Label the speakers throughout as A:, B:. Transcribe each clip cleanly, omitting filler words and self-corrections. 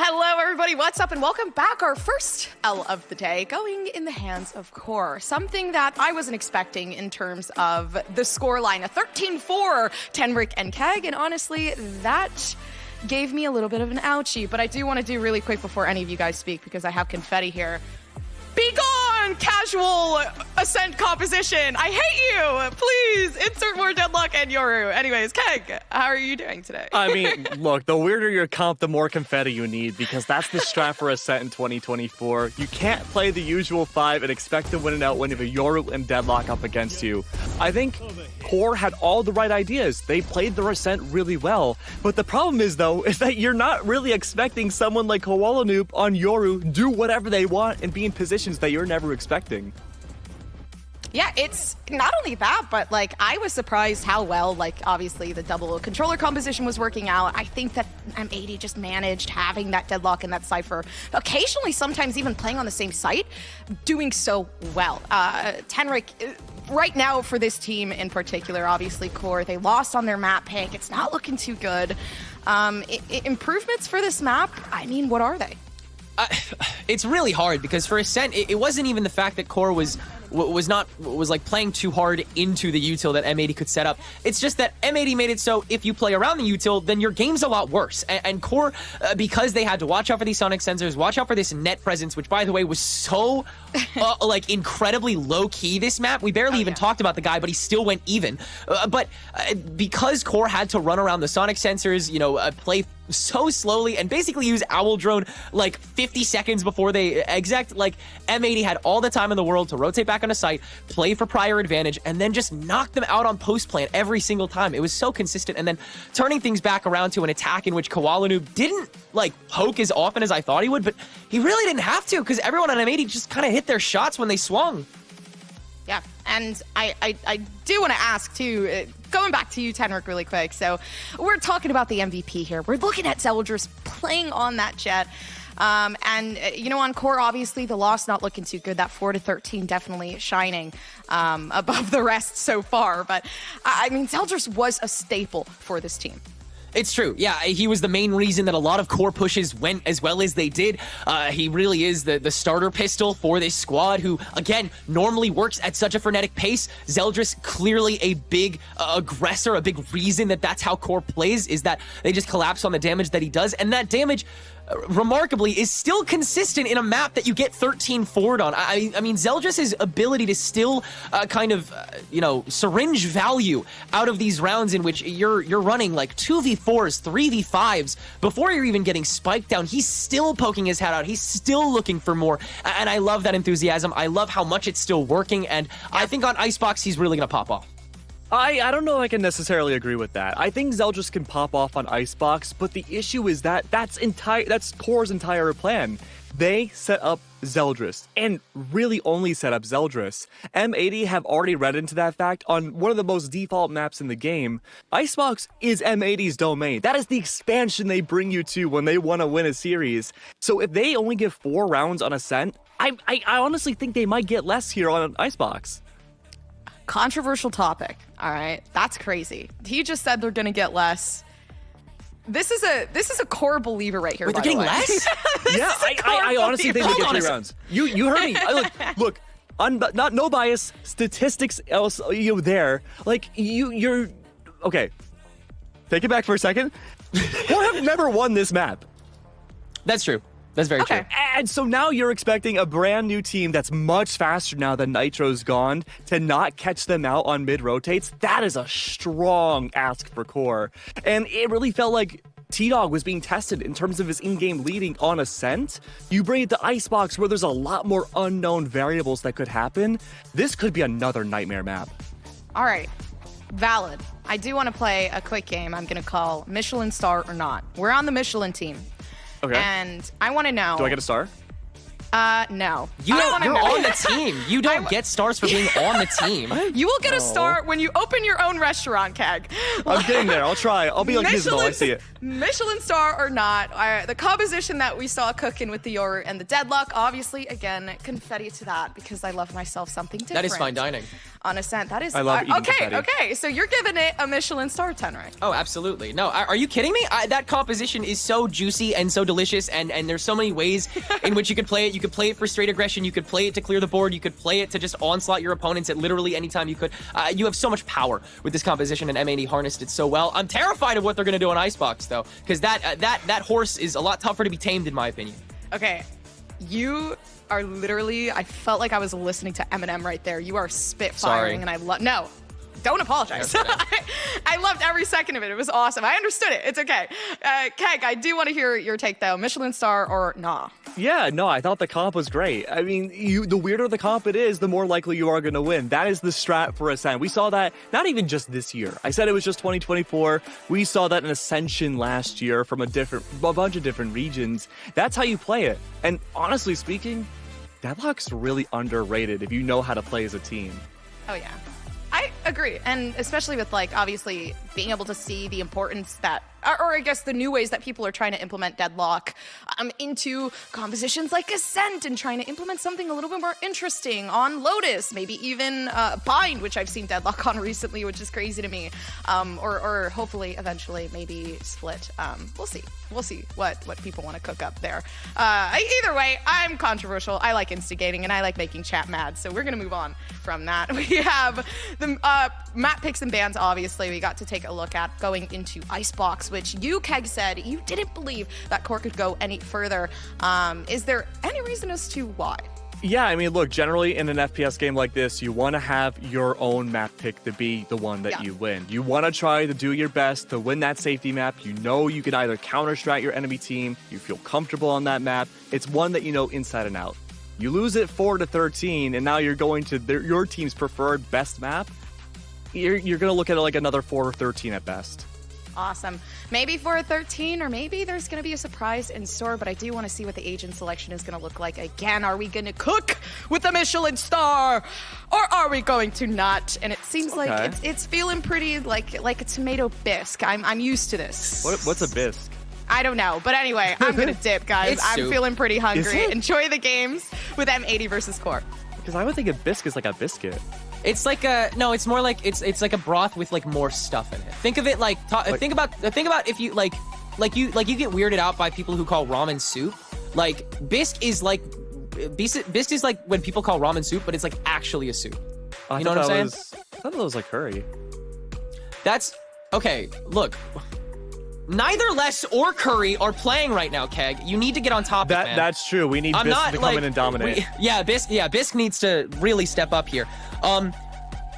A: Hello, everybody. What's up? And welcome back. Our first L of the day going in the hands of QOR. Something that I wasn't expecting in terms of the scoreline. A 13-4, Tenric and Keg. And honestly, that gave me a little bit of an ouchie. But I do want to do really quick before any of you guys speak, because I have confetti here. Be gone, casual Ascent composition. I hate you. Please insert more Deadlock and Yoru. Anyways, Keg, how are you doing today?
B: I mean, look, the weirder your comp, the more confetti you need, because that's the strat for Ascent in 2024. You can't play the usual 5 and expect to win it out when you have a Yoru and Deadlock up against you. I think QOR had all the right ideas. They played their Ascent really well. But the problem is, though, is that you're not really expecting someone like Koala on Yoru do whatever they want and be in positions that you're never expecting.
A: Yeah, it's not only that, but like I was surprised how well, like obviously the double controller composition was working out. I think that M80 just managed having that Deadlock and that Cypher, occasionally sometimes even playing on the same site, doing so well. Tenric, right now for this team in particular, obviously QOR, they lost on their map pick. It's not looking too good. Improvements for this map, I mean, what are they?
C: It's really hard because for Ascent, it wasn't even the fact that QOR was like playing too hard into the util that M80 could set up. It's just that M80 made it so if you play around the util, then your game's a lot worse. And QOR, because they had to watch out for these sonic sensors, watch out for this net presence, which by the way was so like incredibly low key this map. We barely even talked about the guy, but he still went even. But because QOR had to run around the sonic sensors, you know, play so slowly and basically use Owl Drone like 50 seconds before they exec, like M80 had all the time in the world to rotate back on a site, play for prior advantage, and then just knock them out on post plant every single time. It was so consistent, and then turning things back around to an attack in which Koala didn't like poke as often as I thought he would, but he really didn't have to because everyone on M80 just kind of hit their shots when they swung.
A: Yeah, and I do want to ask too, going back to you, Tenric, really quick. So we're talking about the MVP here. We're looking at Xander playing on that jet. And, you know, on QOR, obviously, the loss not looking too good. That 4-13 definitely shining above the rest so far. But, I mean, Xander was a staple for this team.
C: It's true. Yeah, he was the main reason that a lot of QOR pushes went as well as they did. He really is the starter pistol for this squad who, again, normally works at such a frenetic pace. Xander clearly a big aggressor, a big reason that that's how QOR plays, is that they just collapse on the damage that he does. And that damage, remarkably, is still consistent in a map that you get 13-4'd on. I mean, Xander ability to still kind of, you know, syringe value out of these rounds in which you're running like 2v4s, 3v5s, before you're even getting spiked down, he's still poking his head out. He's still looking for more. And I love that enthusiasm. I love how much it's still working. And I think on Icebox, he's really going to pop off.
B: I don't know if I can necessarily agree with that. I think Xander can pop off on Icebox, but the issue is that that's QOR's entire plan. They set up Xander, and really only set up Xander. M80 have already read into that fact on one of the most default maps in the game. Icebox is M80's domain. That is the expansion they bring you to when they want to win a series. So if they only give 4 rounds on Ascent, I honestly think they might get less here on Icebox.
A: Controversial topic. All right, that's crazy. He just said they're gonna get less. This is a QOR believer right here.
C: Wait, they're getting less?
B: Yeah, I honestly think they get 3 rounds. You heard me. Look, not no bias. Statistics else there. Like you're okay. Take it back for a second. QOR have never won this map.
C: That's true. That's very true.
B: And so now you're expecting a brand new team that's much faster now that Nitro's gone to not catch them out on mid-rotates. That is a strong ask for QOR. And it really felt like T-Dog was being tested in terms of his in-game leading on Ascent. You bring it to Icebox where there's a lot more unknown variables that could happen. This could be another nightmare map.
A: All right. Valid. I do want to play a quick game I'm going to call Michelin Star or Not. We're on the Michelin team.
B: Okay.
A: And I want to know.
B: Do I get a star?
A: No.
C: You're on the team. You don't get stars for being on the team.
A: You will get a star when you open your own restaurant, Keg.
B: I'm getting there. I'll try. I'll be like Gizmo. I see it.
A: Michelin star or not, the composition that we saw cooking with the Yoru and the Deadlock, obviously, again, confetti to that because I love myself something different.
C: That is fine dining.
A: on Ascent. That is
B: I love eating confetti.
A: Okay. So you're giving it a Michelin star 10, right?
C: Oh, absolutely. No, are you kidding me? That composition is so juicy and so delicious, and there's so many ways in which you could play it. You could play it for straight aggression. You could play it to clear the board. You could play it to just onslaught your opponents at literally any time you could. You have so much power with this composition, and M80 harnessed it so well. I'm terrified of what they're going to do on Icebox, though, because that horse is a lot tougher to be tamed, in my opinion.
A: Okay, you are literally, I felt like I was listening to Eminem right there. You are spitfiring, and I love, no, don't apologize. I loved every second of it. It was awesome. I understood it. It's okay. Keg, I do want to hear your take though. Michelin star or nah?
B: Yeah, no, I thought the comp was great. I mean, the weirder the comp it is, the more likely you are going to win. That is the strat for Ascent. We saw that not even just this year. I said it was just 2024. We saw that in Ascension last year from a bunch of different regions. That's how you play it. And honestly speaking, Deadlock's really underrated if you know how to play as a team.
A: Oh yeah. I agree, and especially with like obviously being able to see the importance that, or I guess the new ways that people are trying to implement Deadlock into compositions like Ascent, and trying to implement something a little bit more interesting on Lotus, maybe even Bind, which I've seen Deadlock on recently, which is crazy to me, or hopefully eventually maybe Split. We'll see what people want to cook up there. Either way, I'm controversial. I like instigating, and I like making chat mad, so we're gonna move on from that. We have the map picks and bans, obviously, we got to take a look at going into Icebox, which you, Keg, said you didn't believe that Core could go any further. Is there any reason as to why?
B: Yeah, I mean, look, generally in an FPS game like this, you want to have your own map pick to be the one that you win. You want to try to do your best to win that safety map. You know you can either counter-strat your enemy team, you feel comfortable on that map. It's one that you know inside and out. You lose it 4-13, and now you're going to your team's preferred best map. You're going to look at it like another 4-13 at best.
A: Awesome. Maybe 4-13, or maybe there's going to be a surprise in store, but I do want to see what the agent selection is going to look like again. Are we going to cook with the Michelin star, or are we going to not? And it seems like it's feeling pretty like a tomato bisque. I'm used to this.
B: What's a bisque?
A: I don't know, but anyway, I'm going to dip, guys. I'm feeling pretty hungry. Enjoy the games with M80 versus Core.
B: Because I would think a bisque is like a biscuit.
C: It's like no, it's more like it's like a broth with like more stuff in it. Think of it like think about if you like you get weirded out by people who call ramen soup. Like bisque is like when people call ramen soup, but it's like actually a soup. You know what I'm saying?
B: I thought that was like curry.
C: That's okay. Look, neither Les or Curry are playing right now, Keg. You need to get on top of that.
B: That's true. We need Bisque to come in and dominate.
C: Bisque needs to really step up here.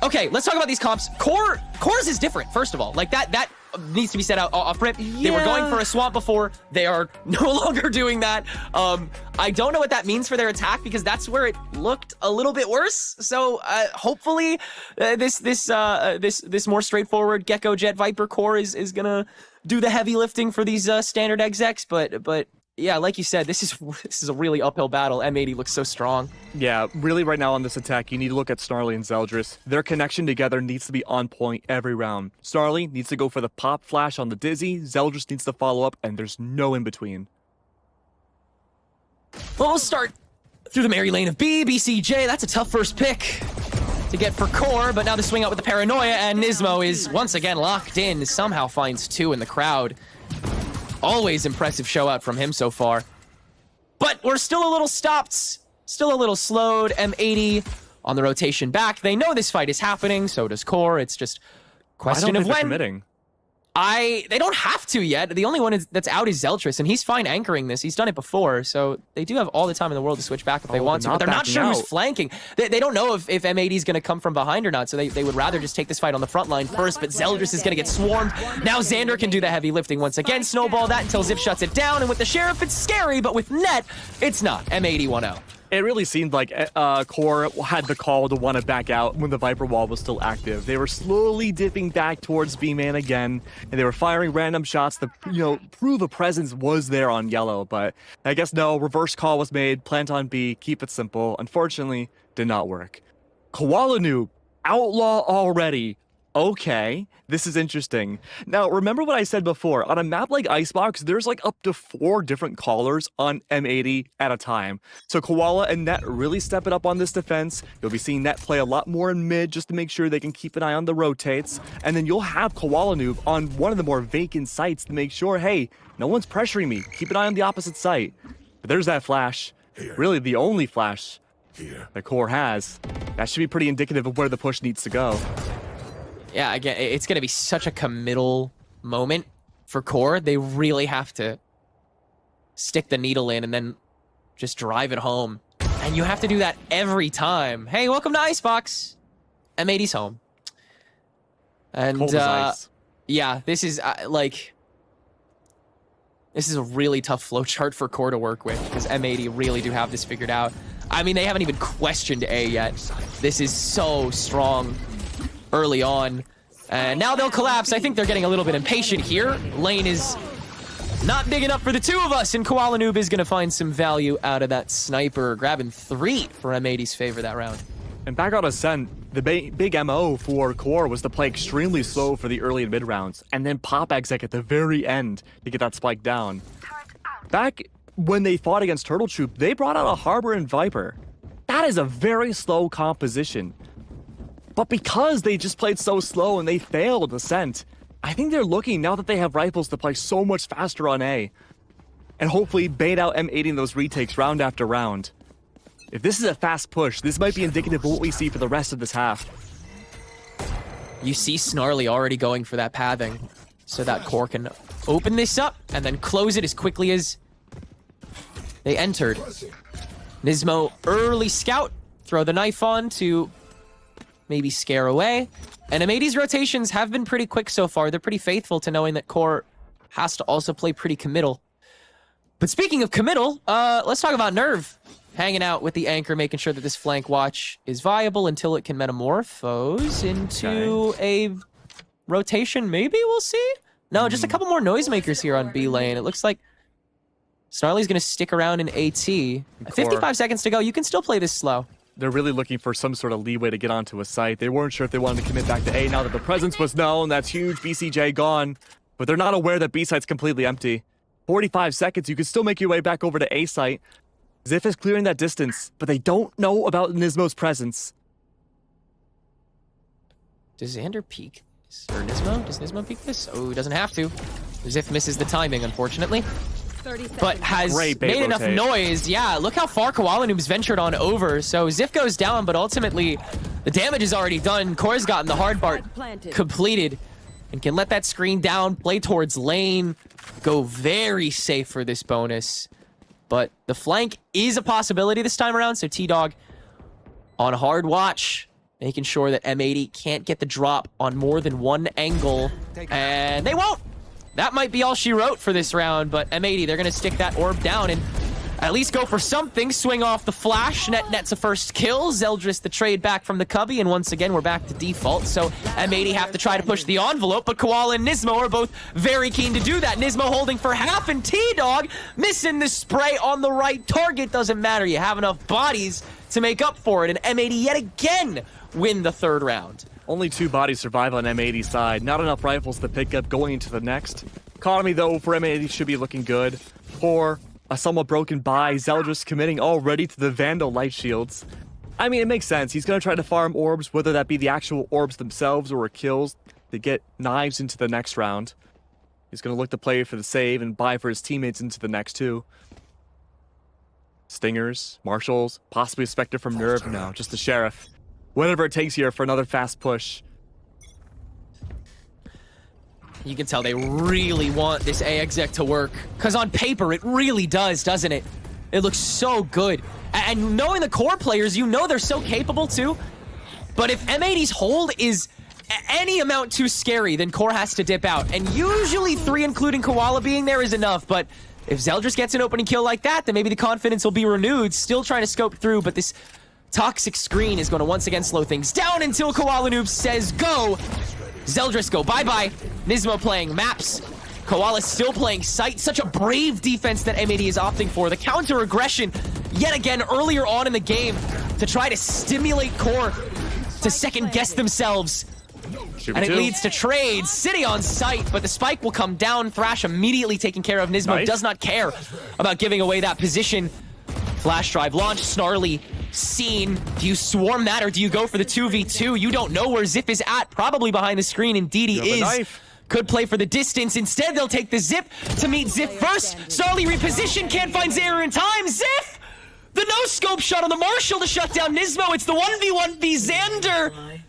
C: Okay, let's talk about these comps. Core's is different, first of all. Like that needs to be set out off rip. Yeah. They were going for a swamp before. They are no longer doing that. I don't know what that means for their attack, because that's where it looked a little bit worse. So hopefully this more straightforward Gecko Jet Viper core is gonna do the heavy lifting for these standard execs. But yeah, like you said, this is a really uphill battle. M80 looks so strong.
B: Yeah, really right now on this attack, you need to look at Snarly and Zeldris. Their connection together needs to be on point every round. Snarly needs to go for the pop flash on the Dizzy, Zeldris needs to follow up, and there's no in between.
C: Well, we'll start through the merry lane of BCJ. That's a tough first pick to get for Core, but now the swing out with the Paranoia, and Nismo is once again locked in, somehow finds 2 in the crowd. Always impressive show out from him so far. But we're still a little stopped, still a little slowed. M80 on the rotation back. They know this fight is happening, so does Core. It's just a question of when.
B: Committing.
C: They don't have to yet. The only one that's out is Zeltris, and he's fine anchoring this. He's done it before, so they do have all the time in the world to switch back if they want to, but they're not sure who's flanking. They don't know if M80 is going to come from behind or not, so they would rather just take this fight on the front line first, but Zeldris is going to get swarmed. Now Xander can do the heavy lifting once again. Snowball that until Zip shuts it down, and with the Sheriff, it's scary, but with Net, it's not. M80 1-0.
B: It really seemed like Core had the call to want to back out when the Viper wall was still active. They were slowly dipping back towards B-Man again, and they were firing random shots to, prove a presence was there on yellow. But I guess no, reverse call was made, plant on B, keep it simple. Unfortunately, did not work. Koala Noob, outlaw already. Okay, this is interesting. Now, remember what I said before. On a map like Icebox, there's like up to 4 different callers on M80 at a time. So Koala and Net really step it up on this defense. You'll be seeing Net play a lot more in mid just to make sure they can keep an eye on the rotates. And then you'll have Koala Noob on one of the more vacant sites to make sure, hey, no one's pressuring me. Keep an eye on the opposite site. But there's that flash. Really the only flash that Core has. That should be pretty indicative of where the push needs to go.
C: Yeah, again, it's going to be such a committal moment for Core. They really have to stick the needle in and then just drive it home. And you have to do that every time. Hey, welcome to Icebox. M80's home. And,
B: Cold as ice.
C: yeah, this is, this is a really tough flowchart for Core to work with because M80 really do have this figured out. I mean, they haven't even questioned A yet. This is so strong early on. And now they'll collapse. I think they're getting a little bit impatient here. Lane is not big enough for the two of us, and Koala Noob is going to find some value out of that sniper, grabbing 3 for M80's favor that round.
B: And back on Ascent, the big MO for Core was to play extremely slow for the early and mid rounds, and then pop exec at the very end to get that spike down. Back when they fought against Turtle Troop, they brought out a Harbor and Viper. That is a very slow composition. But because they just played so slow and they failed Ascent, I think they're looking now that they have rifles to play so much faster on A. And hopefully bait out M80 in those retakes round after round. If this is a fast push, this might be indicative of what we see for the rest of this half.
C: You see Snarly already going for that pathing so that Core can open this up and then close it as quickly as they entered. Nismo early scout, throw the knife on to maybe scare away. And M80's rotations have been pretty quick so far. They're pretty faithful to knowing that Core has to also play pretty committal. But speaking of committal, let's talk about Nerve. Hanging out with the anchor, making sure that this flank watch is viable until it can metamorphose into a rotation. Maybe we'll see? No, just a couple more noisemakers here on B lane. It looks like Snarly's going to stick around in AT. 55 seconds to go. You can still play this slow.
B: They're really looking for some sort of leeway to get onto a site. They weren't sure if they wanted to commit back to A now that the presence was known. That's huge. BCJ gone. But they're not aware that B site's completely empty. 45 seconds. You can still make your way back over to A site. Ziff is clearing that distance, but they don't know about Nismo's presence.
C: Does Xander peek this? Or Nismo? Does Nismo peek this? Oh, he doesn't have to. Ziff misses the timing, unfortunately. But has made enough noise. Yeah, look how far Koala Noob's ventured on over. So Ziff goes down, but ultimately the damage is already done. Core's gotten the hard part completed and can let that screen down, play towards lane, go very safe for this bonus. But the flank is a possibility this time around, so T-Dog on hard watch, making sure that M80 can't get the drop on more than one angle. And they won't! That might be all she wrote for this round, but M80, they're going to stick that orb down and at least go for something. Swing off the flash. Net's a first kill. Zeldris the trade back from the cubby, and once again, we're back to default. So M80 have to try to push the envelope, but Koala and Nismo are both very keen to do that. Nismo holding for half, and T-Dog missing the spray on the right target. Doesn't matter. You have enough bodies to make up for it, and M80 yet again win the third round.
B: Only 2 bodies survive on M80's side. Not enough rifles to pick up going into the next. Economy, though, for M80 should be looking good. For a somewhat broken buy, Zeldris committing already to the Vandal light shields. I mean, it makes sense. He's going to try to farm orbs, whether that be the actual orbs themselves or kills, to get knives into the next round. He's going to look to play for the save and buy for his teammates into the next too. Stingers, Marshals, possibly a Spectre from Nerve. No, just the Sheriff. Whatever it takes here for another fast push.
C: You can tell they really want this A exec to work. Because on paper, it really does, doesn't it? It looks so good. And knowing the Core players, you know they're so capable too. But if M80's hold is any amount too scary, then Core has to dip out. And usually 3, including Koala being there, is enough. But if Zeldris gets an opening kill like that, then maybe the confidence will be renewed. Still trying to scope through, but this toxic screen is going to once again slow things down until Koala Noob says go. Zeldris go bye-bye. Nismo playing maps. Koala still playing sight. Such a brave defense that M80 is opting for. The counter aggression yet again earlier on in the game to try to stimulate Core to second guess themselves. And it leads to trades. City on site, but the spike will come down. Thrash immediately taken care of. Nismo does not care about giving away that position. Flash drive launch, Snarly seen. Do you swarm that or do you go for the 2v2? You don't know where Ziff is at. Probably behind the screen. Indeed he is. Could play for the distance. Instead, they'll take the Zip to meet Ziff first. Snarly reposition. Can't find Xander in time. Ziff! The no-scope shot on the Marshall to shut down Nismo. It's the 1v1v Xander.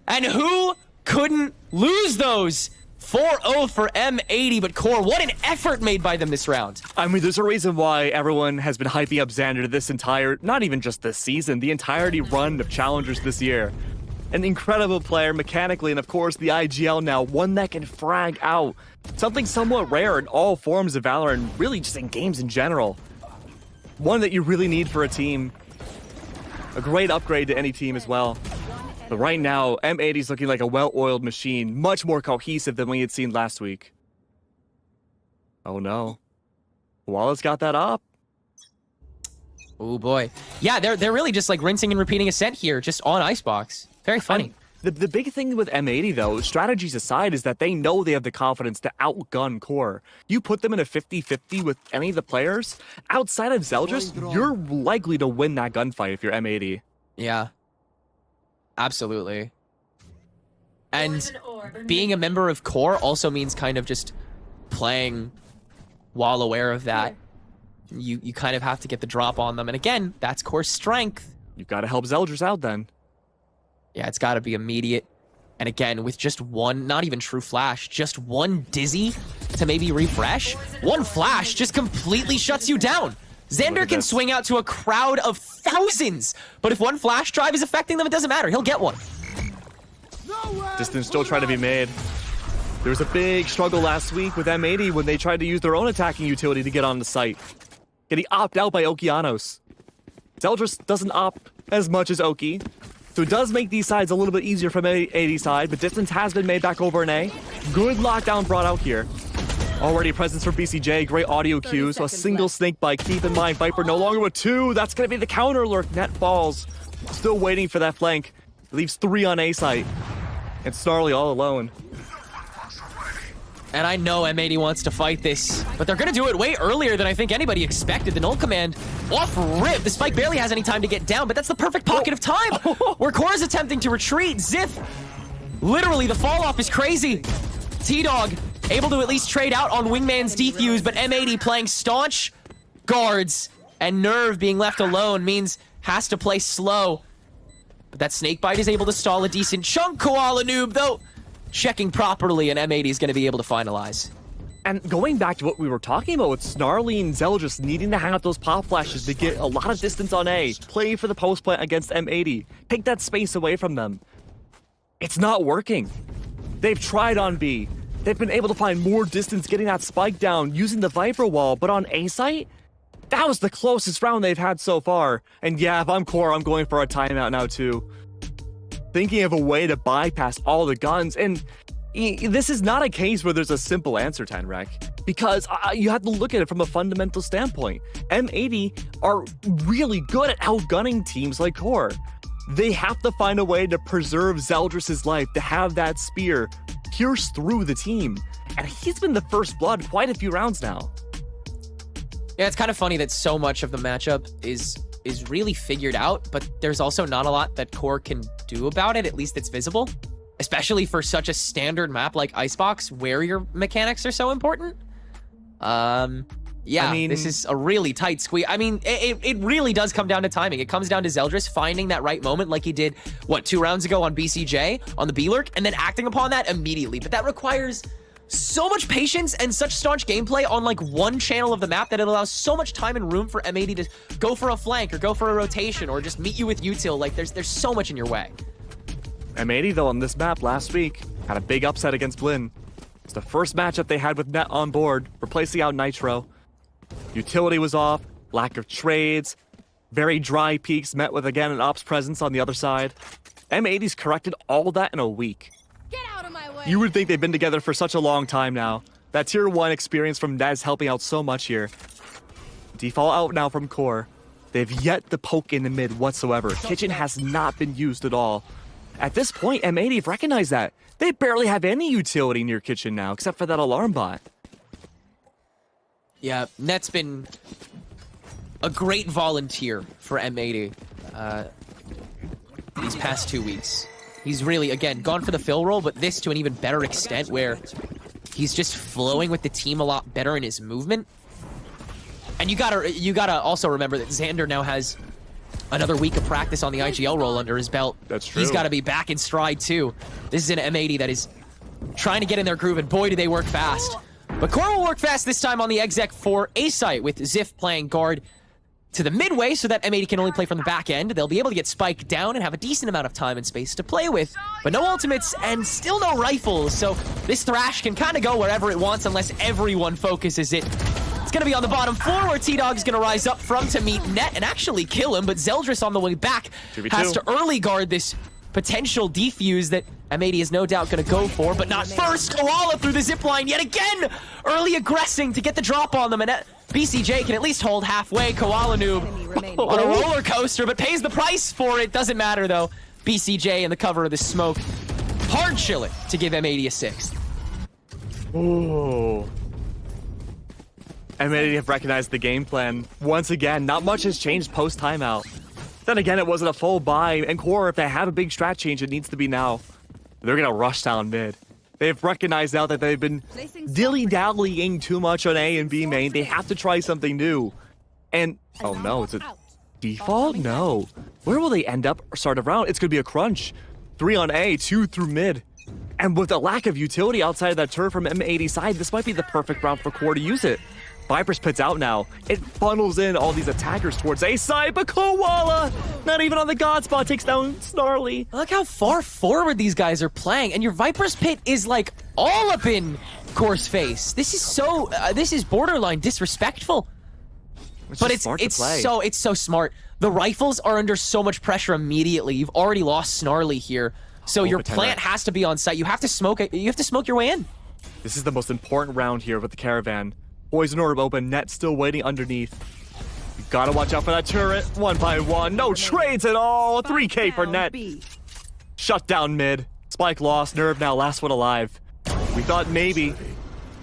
C: And who couldn't lose those? 4-0 for M80, but Core, what an effort made by them this round.
B: I mean, there's a reason why everyone has been hyping up Xander this entire, not even just this season, the entirety run of Challengers this year. An incredible player mechanically, and of course the IGL now, one that can frag out. Something somewhat rare in all forms of Valorant, really just in games in general. One that you really need for a team. A great upgrade to any team as well. But right now, M80's looking like a well-oiled machine, much more cohesive than we had seen last week. Oh no. Wallace got that up.
C: Oh boy. Yeah, they're really just like rinsing and repeating Ascent here, just on Icebox. Very funny.
B: The big thing with M80 though, strategies aside, is that they know they have the confidence to outgun Core. You put them in a 50-50 with any of the players, outside of Zeldris, you're likely to win that gunfight if you're M80.
C: Yeah. Absolutely. And being a member of Core also means kind of just playing while aware of that. You kind of have to get the drop on them. And again, that's Core's strength.
B: You've got to help Zeldris out then.
C: Yeah, it's got to be immediate. And again, with just one, not even true flash, just one dizzy to maybe refresh, one flash just completely shuts you down. Xander can swing out to a crowd of thousands, but if one flash drive is affecting them, it doesn't matter. He'll get one.
B: Distance still trying to be made. There was a big struggle last week with M80 when they tried to use their own attacking utility to get on the site. Getting opted out by Okeanos. Zeldris doesn't opt as much as Oki, so it does make these sides a little bit easier from M80 side, but distance has been made back over in A. Good lockdown brought out here. Already a presence for BCJ, great audio cues, so a single snake bite. Keep in mind, Viper no longer with 2. That's going to be the counter lurk. Net falls. Still waiting for that flank. Leaves 3 on A site. And Snarly all alone.
C: And I know M80 wants to fight this, but they're going to do it way earlier than I think anybody expected. The null command off rip. The spike barely has any time to get down, but that's the perfect pocket of time where Core is attempting to retreat. Ziff, literally the fall off is crazy. T-Dog able to at least trade out on Wingman's defuse, but M80 playing staunch guards, and Nerve being left alone means has to play slow. But that snakebite is able to stall a decent chunk. Koala Noob, though, checking properly, and M80 is going to be able to finalize.
B: And going back to what we were talking about with Snarly and Zeldris needing to hang out those pop flashes to get a lot of distance on A, play for the post plant against M80, take that space away from them. It's not working. They've tried on B. They've been able to find more distance getting that spike down using the Viper wall, but on A site, that was the closest round they've had so far. And yeah, if I'm Core, I'm going for a timeout now too. Thinking of a way to bypass all the guns, and this is not a case where there's a simple answer, Tenrek, because you have to look at it from a fundamental standpoint. M80 are really good at outgunning teams like Core. They have to find a way to preserve Zeldris' life, to have that spear pierce through the team. And he's been the first blood quite a few rounds now.
C: Yeah, it's kind of funny that so much of the matchup is really figured out, but there's also not a lot that Core can do about it, at least it's visible. Especially for such a standard map like Icebox, where your mechanics are so important. Yeah, I mean, this is a really tight squeeze. I mean, it really does come down to timing. It comes down to Zeldris finding that right moment like he did, what, 2 rounds ago on BCJ, on the B-Lurk, and then acting upon that immediately. But that requires so much patience and such staunch gameplay on like one channel of the map that it allows so much time and room for M80 to go for a flank or go for a rotation or just meet you with util. Like, there's so much in your way.
B: M80, though, on this map last week, had a big upset against Blinn. It's the first matchup they had with Net on board, replacing out Nitro. Utility was off, lack of trades, very dry peaks met with, again, an ops presence on the other side. M80's corrected all that in a week.
D: Get out of my way.
B: You would think they've been together for such a long time now. That tier 1 experience from Nez helping out so much here. Default out now from Core. They've yet to poke in the mid whatsoever. Kitchen has not been used at all. At this point, M80 have recognized that. They barely have any utility near kitchen now, except for that alarm bot.
C: Yeah, Net's been a great volunteer for M80 these past 2 weeks. He's really, again, gone for the fill role, but this to an even better extent where he's just flowing with the team a lot better in his movement. And you gotta also remember that Xander now has another week of practice on the IGL role under his belt.
B: That's true.
C: He's got to be back in stride too. This is an M80 that is trying to get in their groove, and boy, do they work fast. But QOR will work fast this time on the exec for A site, with Ziff playing guard to the midway so that M80 can only play from the back end. They'll be able to get spiked down and have a decent amount of time and space to play with, but no ultimates and still no rifles, so this Thrash can kind of go wherever it wants unless everyone focuses it. It's going to be on the bottom floor where T-Dog's going to rise up from to meet Net and actually kill him, but Zeldris on the way back
B: 2v2.
C: has to early guard this potential defuse that M80 is no doubt going to go for, but not first. Koala through the zipline yet again, early aggressing to get the drop on them, and BCJ can at least hold halfway. Koala noob on a roller coaster, but pays the price for it. Doesn't matter though. BCJ in the cover of the smoke. Hard chill it to give M80 a 6th.
B: Ooh. M80 have recognized the game plan. Once again, not much has changed post-timeout. Then again, it wasn't a full buy, and QOR, if they have a big strat change, it needs to be now. They're gonna rush down mid. They've recognized now that they've been dilly-dallying too much on A and B main. They have to try something new. And, oh no, it's a default? No. Where will they end up or start a round? It's gonna be a crunch. 3 on A, 2 through mid. And with the lack of utility outside of that turret from M80 side, this might be the perfect round for QOR to use it. Viper's Pit's out now. It funnels in all these attackers towards A side, but Koala, not even on the God spot, takes down Snarly.
C: Look how far forward these guys are playing, and your Viper's Pit is like all up in QOR's face. This is so, this is borderline disrespectful. But it's so smart. The rifles are under so much pressure immediately. You've already lost Snarly here, so your plant has to be on site. You have to smoke it. You have to smoke your way in.
B: This is the most important round here with the Caravan. Poison orb open, Net still waiting underneath. You gotta watch out for that turret. 1 by 1, no trades at all. 3K for Net. Shut down mid. Spike lost, Nerve now last one alive. We thought maybe,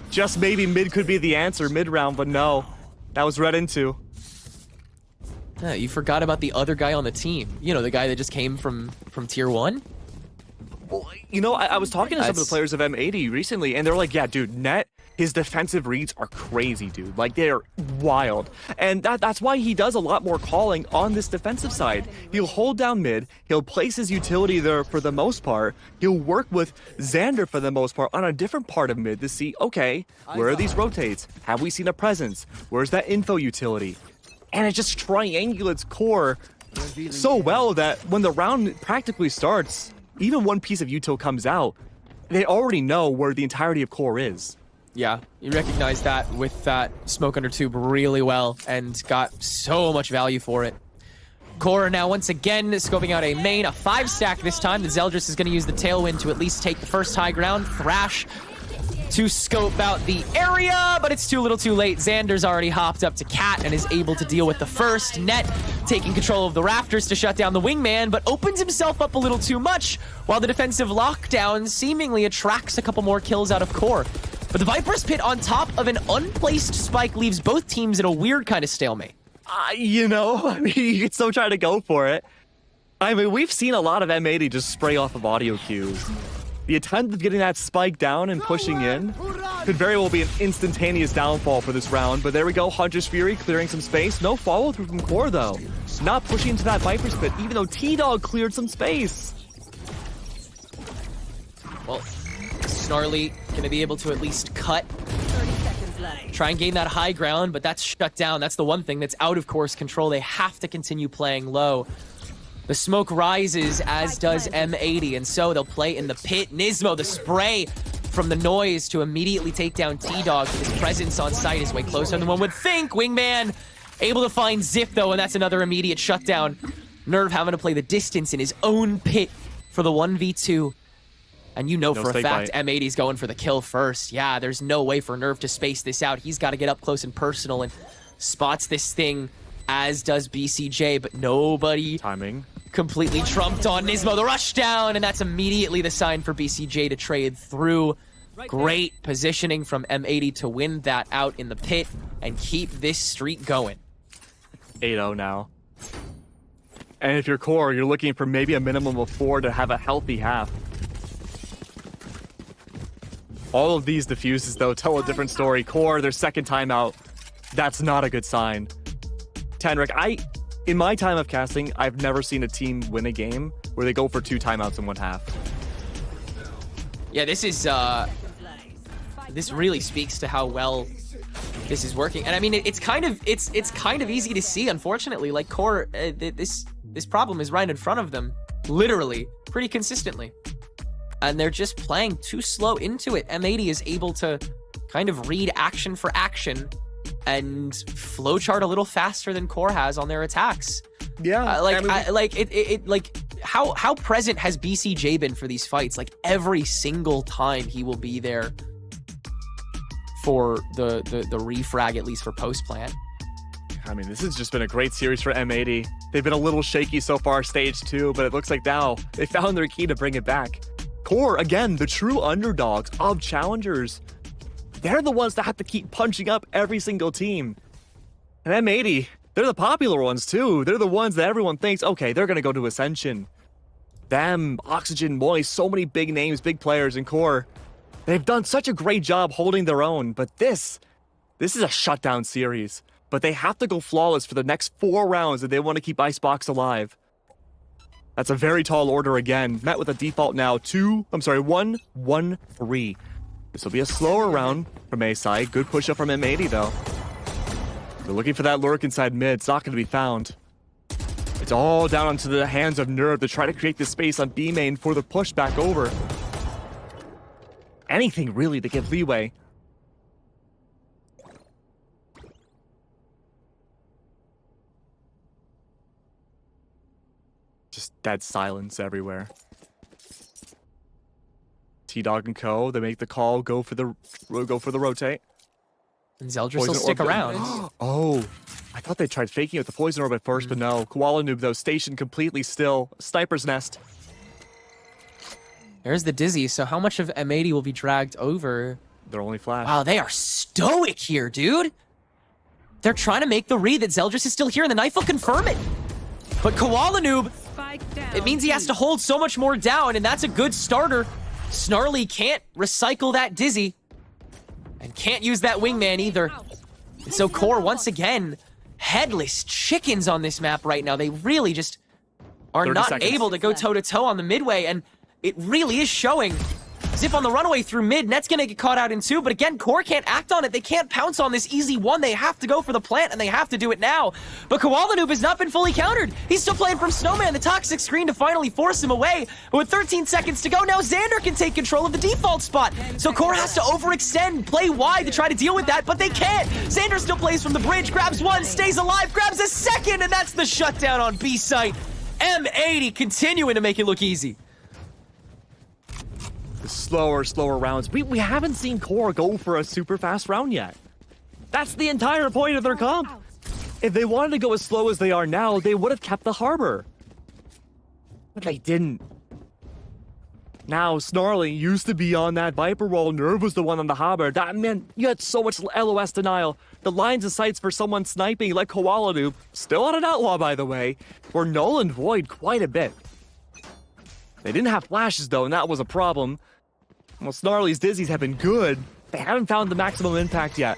B: just maybe mid could be the answer mid-round, but no. That was read into.
C: Yeah, you forgot about the other guy on the team. You know, the guy that just came from tier 1?
B: Well, you know, I was talking to some of the players of M80 recently, and they're like, yeah, dude, Net, his defensive reads are crazy, dude. Like, they're wild. And that's why he does a lot more calling on this defensive side. He'll hold down mid, he'll place his utility there for the most part, he'll work with Xander for the most part on a different part of mid to see, okay, where are these rotates? Have we seen a presence? Where's that info utility? And it just triangulates QOR so well that when the round practically starts, even one piece of util comes out, they already know where the entirety of QOR is.
C: Yeah, you recognize that with that smoke under tube really well and got so much value for it. QOR now once again scoping out a main, a 5-stack this time. The Zeldris is going to use the tailwind to at least take the first high ground. Thrash to scope out the area, but it's too little too late. Xander's already hopped up to Cat and is able to deal with the first. Net taking control of the rafters to shut down the wingman, but opens himself up a little too much, while the defensive lockdown seemingly attracts a couple more kills out of QOR. But the Viper's Pit on top of an unplaced spike leaves both teams in a weird kind of stalemate.
B: You know, I mean, you could still try to go for it. I mean, we've seen a lot of M80 just spray off of audio cues. The attempt of getting that spike down and pushing in could very well be an instantaneous downfall for this round, but there we go, Hunter's Fury clearing some space. No follow-through from QOR, though. Not pushing into that Viper's Pit, even though T-Dog cleared some space.
C: Well, Snarly gonna be able to at least cut. Try and gain that high ground, but that's shut down. That's the one thing that's out of QOR's control. They have to continue playing low. The smoke rises, as does M80, and so they'll play in the pit. Nismo, the spray from the noise to immediately take down T-Dog. His presence on site is way closer than one would think. Wingman able to find Ziff, though, and that's another immediate shutdown. Nerve having to play the distance in his own pit for the 1v2. And you know for a fact M80's going for the kill first. Yeah, there's no way for Nerve to space this out. He's got to get up close and personal and spots this thing, as does BCJ, but nobody completely trumped on Nismo. The rush down, and that's immediately the sign for BCJ to trade through. Great positioning from M80 to win that out in the pit and keep this streak going.
B: 8-0 now. And if you're core, you're looking for maybe a minimum of 4 to have a healthy half. All of these diffuses, though, tell a different story. Core, their second timeout, that's not a good sign. Tenric, in my time of casting, I've never seen a team win a game where they go for 2 timeouts in one half.
C: Yeah, this is, this really speaks to how well this is working. And I mean, it's kind of easy to see, unfortunately. Like, Core, this problem is right in front of them, literally, pretty consistently. And they're just playing too slow into it. M80 is able to kind of read action for action and flowchart a little faster than Core has on their attacks.
B: Yeah,
C: how present has BCJ been for these fights? Like, every single time he will be there for the refrag, at least for post-plant.
B: I mean, this has just been a great series for M80. They've been a little shaky so far, stage 2, but it looks like now they found their key to bring it back. Core, again, the true underdogs of Challengers. They're the ones that have to keep punching up every single team. And M80, they're the popular ones too. They're the ones that everyone thinks, okay, they're going to go to Ascension. Them, Oxygen, Moist, so many big names, big players in Core. They've done such a great job holding their own, but this is a shutdown series. But they have to go flawless for the next 4 rounds if they want to keep Icebox alive. That's a very tall order again. Met with a default now. 1-1-3. This will be a slower round from A side. Good push up from M80 though. They're looking for that lurk inside mid. It's not going to be found. It's all down onto the hands of Nerve to try to create the space on B main for the push back over. Anything really to give leeway. Just dead silence everywhere. T-Dog and Co. They make the call, go for the rotate.
C: And Zeldris will stick around.
B: Oh, I thought they tried faking it with the poison orb at first, but no. Koala Noob though, stationed completely still. Sniper's nest.
C: There's the Dizzy. So how much of M80 will be dragged over?
B: They're only flash.
C: Wow, they are stoic here, dude. They're trying to make the read that Zeldris is still here, and the knife will confirm it. But Koala Noob, it means he has to hold so much more down, and that's a good starter. Snarly can't recycle that Dizzy, and can't use that Wingman either. And so Core, once again, headless chickens on this map right now. They really just are not able to go toe-to-toe on the midway, and it really is showing. Zip on the runaway through mid. Net's gonna get caught out in 2, but again, Core can't act on it. They can't pounce on this easy 1. They have to go for the plant, and they have to do it now. But Koala Noob has not been fully countered. He's still playing from Snowman, the toxic screen to finally force him away. But with 13 seconds to go, now Xander can take control of the default spot. So Core has to overextend, play wide to try to deal with that, but they can't. Xander still plays from the bridge, grabs 1, stays alive, grabs a 2nd, and that's the shutdown on B site. M80 continuing to make it look easy.
B: Slower rounds. We haven't seen Core go for a super fast round yet. That's the entire point of their comp. If they wanted to go as slow as they are now, they would have kept the harbor. But they didn't. Now, Snarly used to be on that Viper roll. Nerve was the one on the harbor. That meant you had so much LOS denial. The lines of sights for someone sniping like Koala Noob, still on an outlaw by the way, were null and void quite a bit. They didn't have flashes though, and that was a problem. Well, Snarly's Dizzies have been good. They haven't found the maximum impact yet.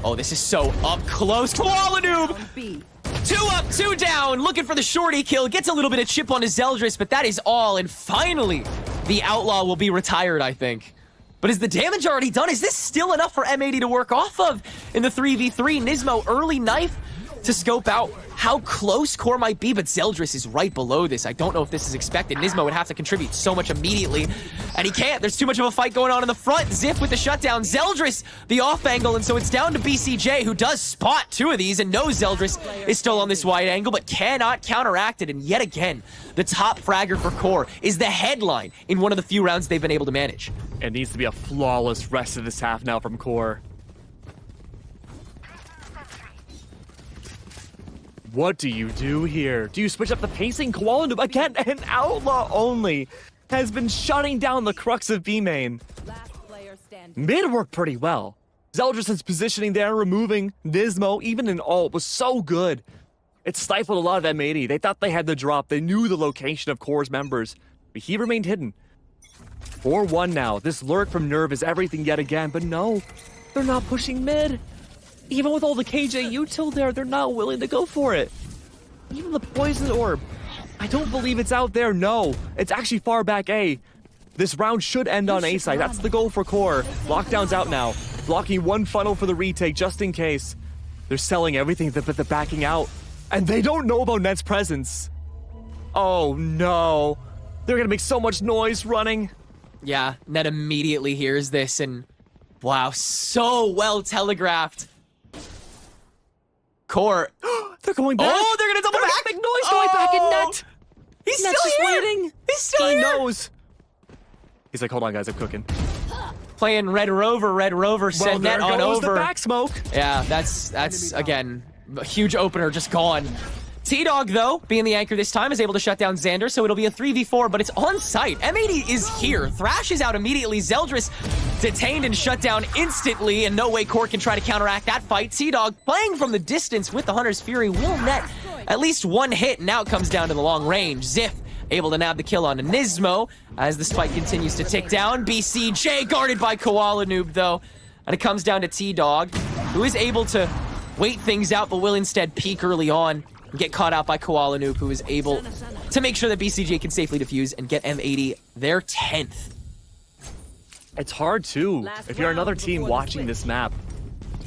C: Oh, this is so up close. Koala Noob! 2 up, 2 down, looking for the shorty kill. Gets a little bit of chip on his Zeldris, but that is all. And finally, the Outlaw will be retired, I think. But is the damage already done? Is this still enough for M80 to work off of in the 3v3? Nismo, early knife to scope out how close Core might be, but Zeldris is right below this. I don't know if this is expected. Nismo would have to contribute so much immediately, and he can't. There's too much of a fight going on in the front. Zip with the shutdown. Zeldris, the off angle, and so it's down to BCJ, who does spot 2 of these and knows Zeldris is still on this wide angle, but cannot counteract it. And yet again, the top fragger for Core is the headline in one of the few rounds they've been able to manage.
B: It needs to be a flawless rest of this half now from Core. What do you do here? Do you switch up the pacing? Koala Noob again, and Outlaw only has been shutting down the crux of B main. Mid worked pretty well. Zeldris' positioning there, removing Nismo, even in ult, was so good. It stifled a lot of M80. They thought they had the drop. They knew the location of Core's members, but he remained hidden. 4-1 now. This lurk from Nerve is everything yet again, but no, they're not pushing mid. Even with all the KJ util there, they're not willing to go for it. Even the Poison Orb, I don't believe it's out there. No, it's actually far back A. This round should end on A side. That's the goal for Core. Lockdown's out now. Blocking one funnel for the retake just in case. They're selling everything, but they're backing out. And they don't know about Net's presence. Oh no. They're gonna make so much noise running.
C: Yeah, Net immediately hears this and wow, so well telegraphed. Core.
B: They're going back.
C: Oh, they're gonna double back.
B: Big noise going back in Net.
C: He's
B: Net's
C: still
B: just
C: here.
B: waiting.
C: He's still
B: He
C: here.
B: knows. He's like, hold on guys, I'm cooking.
C: Playing Red Rover, send Net on
B: goes
C: over.
B: the back smoke.
C: Yeah, that's again, a huge opener just gone. T-Dog, though, being the anchor this time, is able to shut down Xander, so it'll be a 3v4, but it's on site. M80 is here. Thrash is out immediately. Zeldris detained and shut down instantly, and no way Core can try to counteract that fight. T-Dog playing from the distance with the Hunter's Fury will net at least one hit, and now it comes down to the long range. Ziff able to nab the kill on Nismo as the spike continues to tick down. BCJ guarded by Koala Noob, though, and it comes down to T-Dog, who is able to wait things out, but will instead peek early on and get caught out by Koala Noob, who is able to make sure that BCJ can safely defuse and get M80 their 10th.
B: It's hard too, if you're another team watching this map.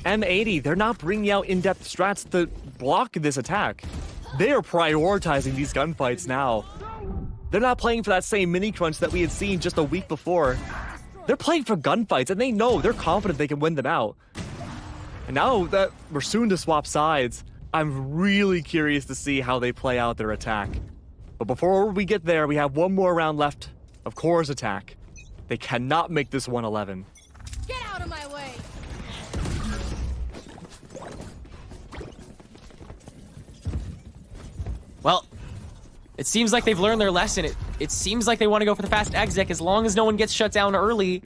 B: M80, they're not bringing out in-depth strats to block this attack. They are prioritizing these gunfights now. They're not playing for that same mini crunch that we had seen just a week before. They're playing for gunfights, and they know, they're confident they can win them out. And now that we're soon to swap sides, I'm really curious to see how they play out their attack. But before we get there, we have one more round left of Core's attack. They cannot make this 1-11.
D: Get out of my way!
C: Well, it seems like they've learned their lesson. It seems like they want to go for the fast exec as long as no one gets shut down early.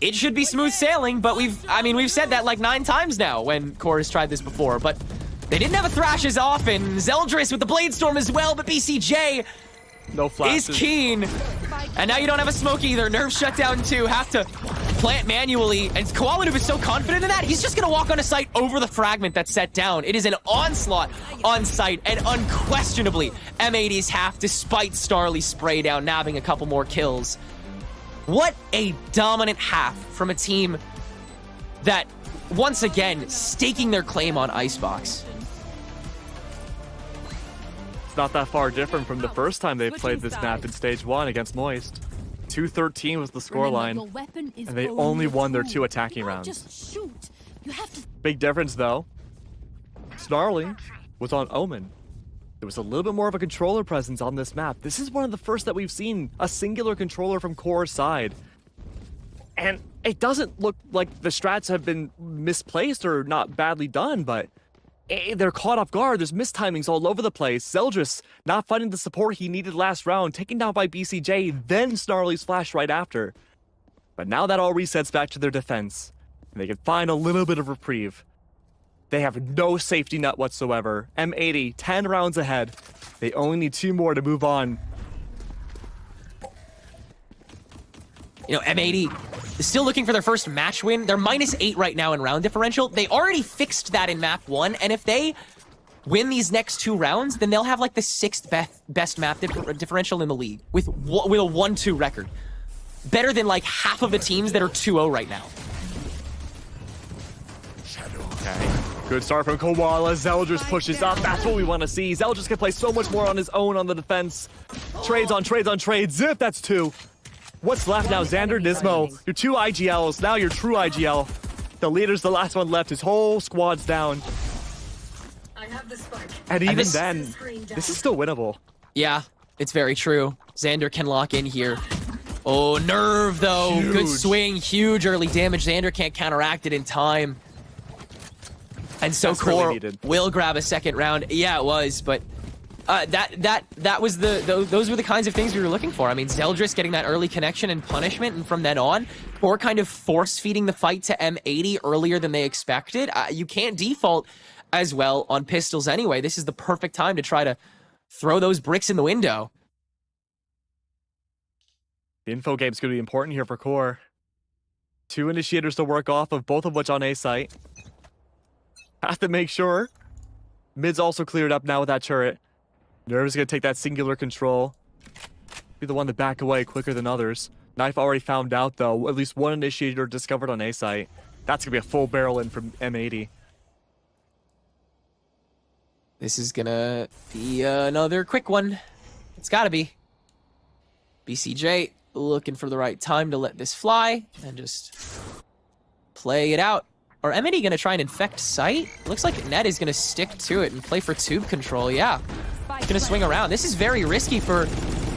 C: It should be smooth sailing, but we've said that like 9 times now when Core has tried this before, but they didn't have a Thrash as often. Zeldris with the Blade Storm as well, but BCJ
B: No flashes.
C: is keen. And now you don't have a smoke either. Nerve shut down too. Have to plant manually. And Koala Noob is so confident in that, he's just going to walk on a site over the fragment that's set down. It is an onslaught on site, and unquestionably, M80's half, despite Starly's spray down, nabbing a couple more kills. What a dominant half from a team that, once again, staking their claim on Icebox.
B: It's not that far different from the first time they played this map in Stage 1 against Moist. 2-13 was the scoreline, and they only won their 2 attacking rounds.
D: Just shoot. You have to.
B: Big difference though, Snarly was on Omen. There was a little bit more of a controller presence on this map. This is one of the first that we've seen a singular controller from Core's side. And it doesn't look like the strats have been misplaced or not badly done, but they're caught off guard. There's mistimings all over the place. Zeldris not finding the support he needed last round, taken down by BCJ, then Snarly's flash right after. But now that all resets back to their defense, and they can find a little bit of reprieve. They have no safety net whatsoever. M80, 10 rounds ahead. They only need 2 more to move on.
C: You know, M80 is still looking for their first match win. They're -8 right now in round differential. They already fixed that in map 1, and if they win these next 2 rounds, then they'll have like the 6th best map differential in the league with a 1-2 record. Better than like half of the teams that are 2-0 right now.
B: Okay. Good start from Koala. Zeldris pushes up. That's what we want to see. Zeldris can play so much more on his own on the defense. Trades on trades on trades. Zip, that's 2. What's left now? Xander, Nismo. Your 2 IGLs. Now your true IGL. The leader's the last one left. His whole squad's down. And even then, this is still winnable.
C: Yeah, it's very true. Xander can lock in here. Oh, Nerve, though.
B: Huge.
C: Good swing. Huge early damage. Xander can't counteract it in time. And so
B: That's really
C: Core
B: needed.
C: will grab a second round. Yeah, it was, but that was those were the kinds of things we were looking for. I mean, Zeldris getting that early connection and punishment, and from then on, Core kind of force-feeding the fight to M80 earlier than they expected. You can't default as well on pistols anyway. This is the perfect time to try to throw those bricks in the window.
B: The info game's going to be important here for Core. 2 initiators to work off of, both of which on A site. Have to make sure. Mid's also cleared up now with that turret. Nerve's going to take that singular control. Be the one to back away quicker than others. Knife already found out, though. At least 1 initiator discovered on A site. That's going to be a full barrel in from M80.
C: This is going to be another quick one. It's got to be. BCJ looking for the right time to let this fly and just play it out. Are M80 going to try and infect site? Looks like Ned is going to stick to it and play for tube control. Yeah, going to swing around. This is very risky for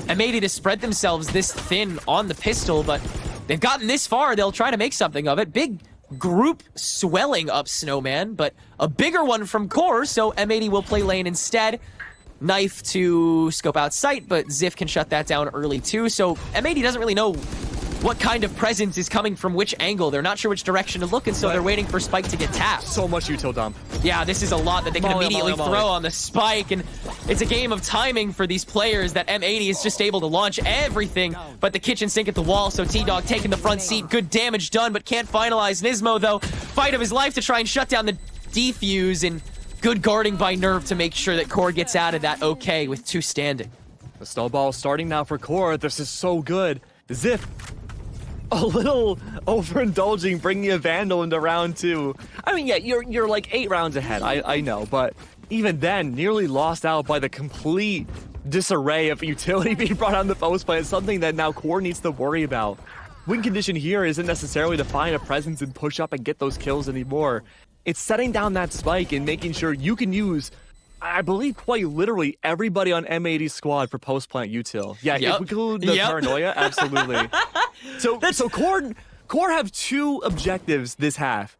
C: M80 to spread themselves this thin on the pistol, but they've gotten this far. They'll try to make something of it. Big group swelling up Snowman, but a bigger one from Core, so M80 will play lane instead. Knife to scope out sight, but Ziff can shut that down early too, so M80 doesn't really know what kind of presence is coming from which angle. They're not sure which direction to look, and so they're waiting for Spike to get tapped.
B: So much util dump.
C: Yeah, this is a lot that they can immediately throw on the Spike, and it's a game of timing for these players that M80 is just able to launch everything but the kitchen sink at the wall, so T-Dog taking the front seat. Good damage done, but can't finalize. Nismo, though, fight of his life to try and shut down the defuse, and good guarding by Nerve to make sure that Core gets out of that okay with 2 standing.
B: The snowball starting now for Core. This is so good. Ziff, a little overindulging, bringing a Vandal into round 2. I mean, yeah, you're like 8 rounds ahead, I know, but even then, nearly lost out by the complete disarray of utility being brought on the post play. It's something that now Core needs to worry about. Win condition here isn't necessarily to find a presence and push up and get those kills anymore. It's setting down that spike and making sure you can use, I believe, quite literally everybody on M80's squad for post-plant util. Yeah, if we include the paranoia, absolutely. So Core have 2 objectives this half.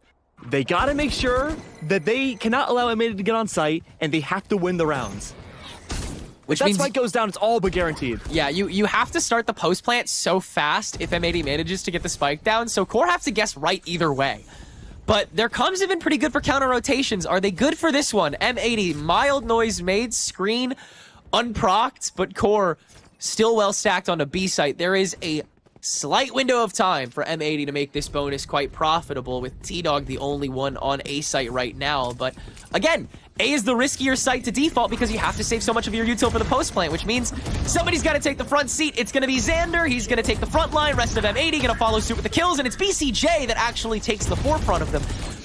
B: They gotta make sure that they cannot allow M80 to get on site, and they have to win the rounds. If that spike goes down, it's all but guaranteed.
C: Yeah, you have to start the post-plant so fast if M80 manages to get the spike down, so Core have to guess right either way. But their comms have been pretty good for counter rotations. Are they good for this one? M80, mild noise made, screen unprocced, but Core still well stacked on the B site. There is a slight window of time for M80 to make this bonus quite profitable, with T-Dog the only one on A site right now. But again, A is the riskier site to default because you have to save so much of your util for the post plant, which means somebody's got to take the front seat. It's going to be Xander. He's going to take the front line. Rest of M80 going to follow suit with the kills, and it's BCJ that actually takes the forefront of them,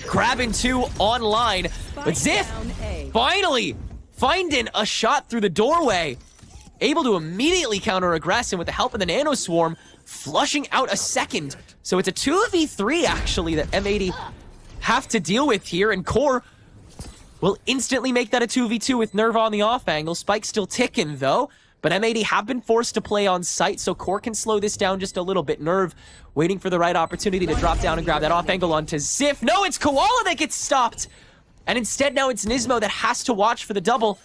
C: grabbing 2 online. But Ziff finally finding a shot through the doorway, able to immediately counter-aggress, and with the help of the Nano Swarm, flushing out a second. So it's a 2v3 actually that M80 have to deal with here, and Core will instantly make that a 2v2 with Nerve on the off angle. Spike's still ticking though, but M80 have been forced to play on site, so Core can slow this down just a little bit. Nerve waiting for the right opportunity to drop down and grab that off angle onto Ziff. No, it's Koala that gets stopped, and instead now it's Nismo that has to watch for the double.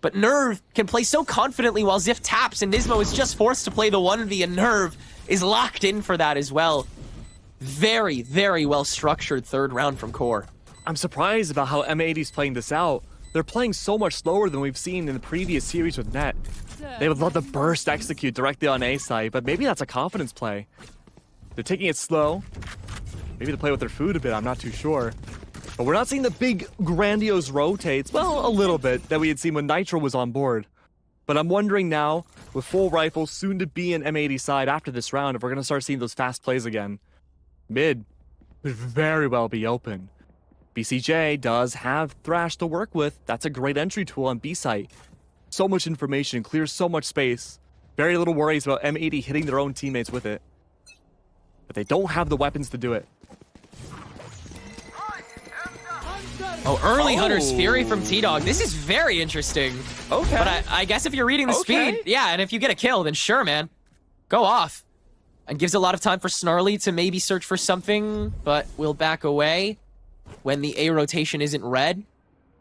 C: But Nerve can play so confidently while Ziff taps, and Nismo is just forced to play the 1v, and Nerve is locked in for that as well. Very, very well structured 3rd round from Core.
B: I'm surprised about how M80's playing this out. They're playing so much slower than we've seen in the previous series with Net. They would love to burst execute directly on A side, but maybe that's a confidence play. They're taking it slow. Maybe to play with their food a bit, I'm not too sure. But we're not seeing the big, grandiose rotates, well, a little bit, that we had seen when Nitro was on board. But I'm wondering now, with full rifles soon to be in M80 side after this round, if we're going to start seeing those fast plays again. Mid could very well be open. BCJ does have Thrash to work with. That's a great entry tool on B site. So much information, clears so much space. Very little worries about M80 hitting their own teammates with it. But they don't have the weapons to do it.
C: Oh, early Hunter's Fury from T-Dog. This is very interesting.
B: Okay.
C: But I guess if you're reading the speed, yeah, and if you get a kill, then sure, man. Go off. And gives a lot of time for Snarly to maybe search for something, but will back away. when the A rotation isn't red.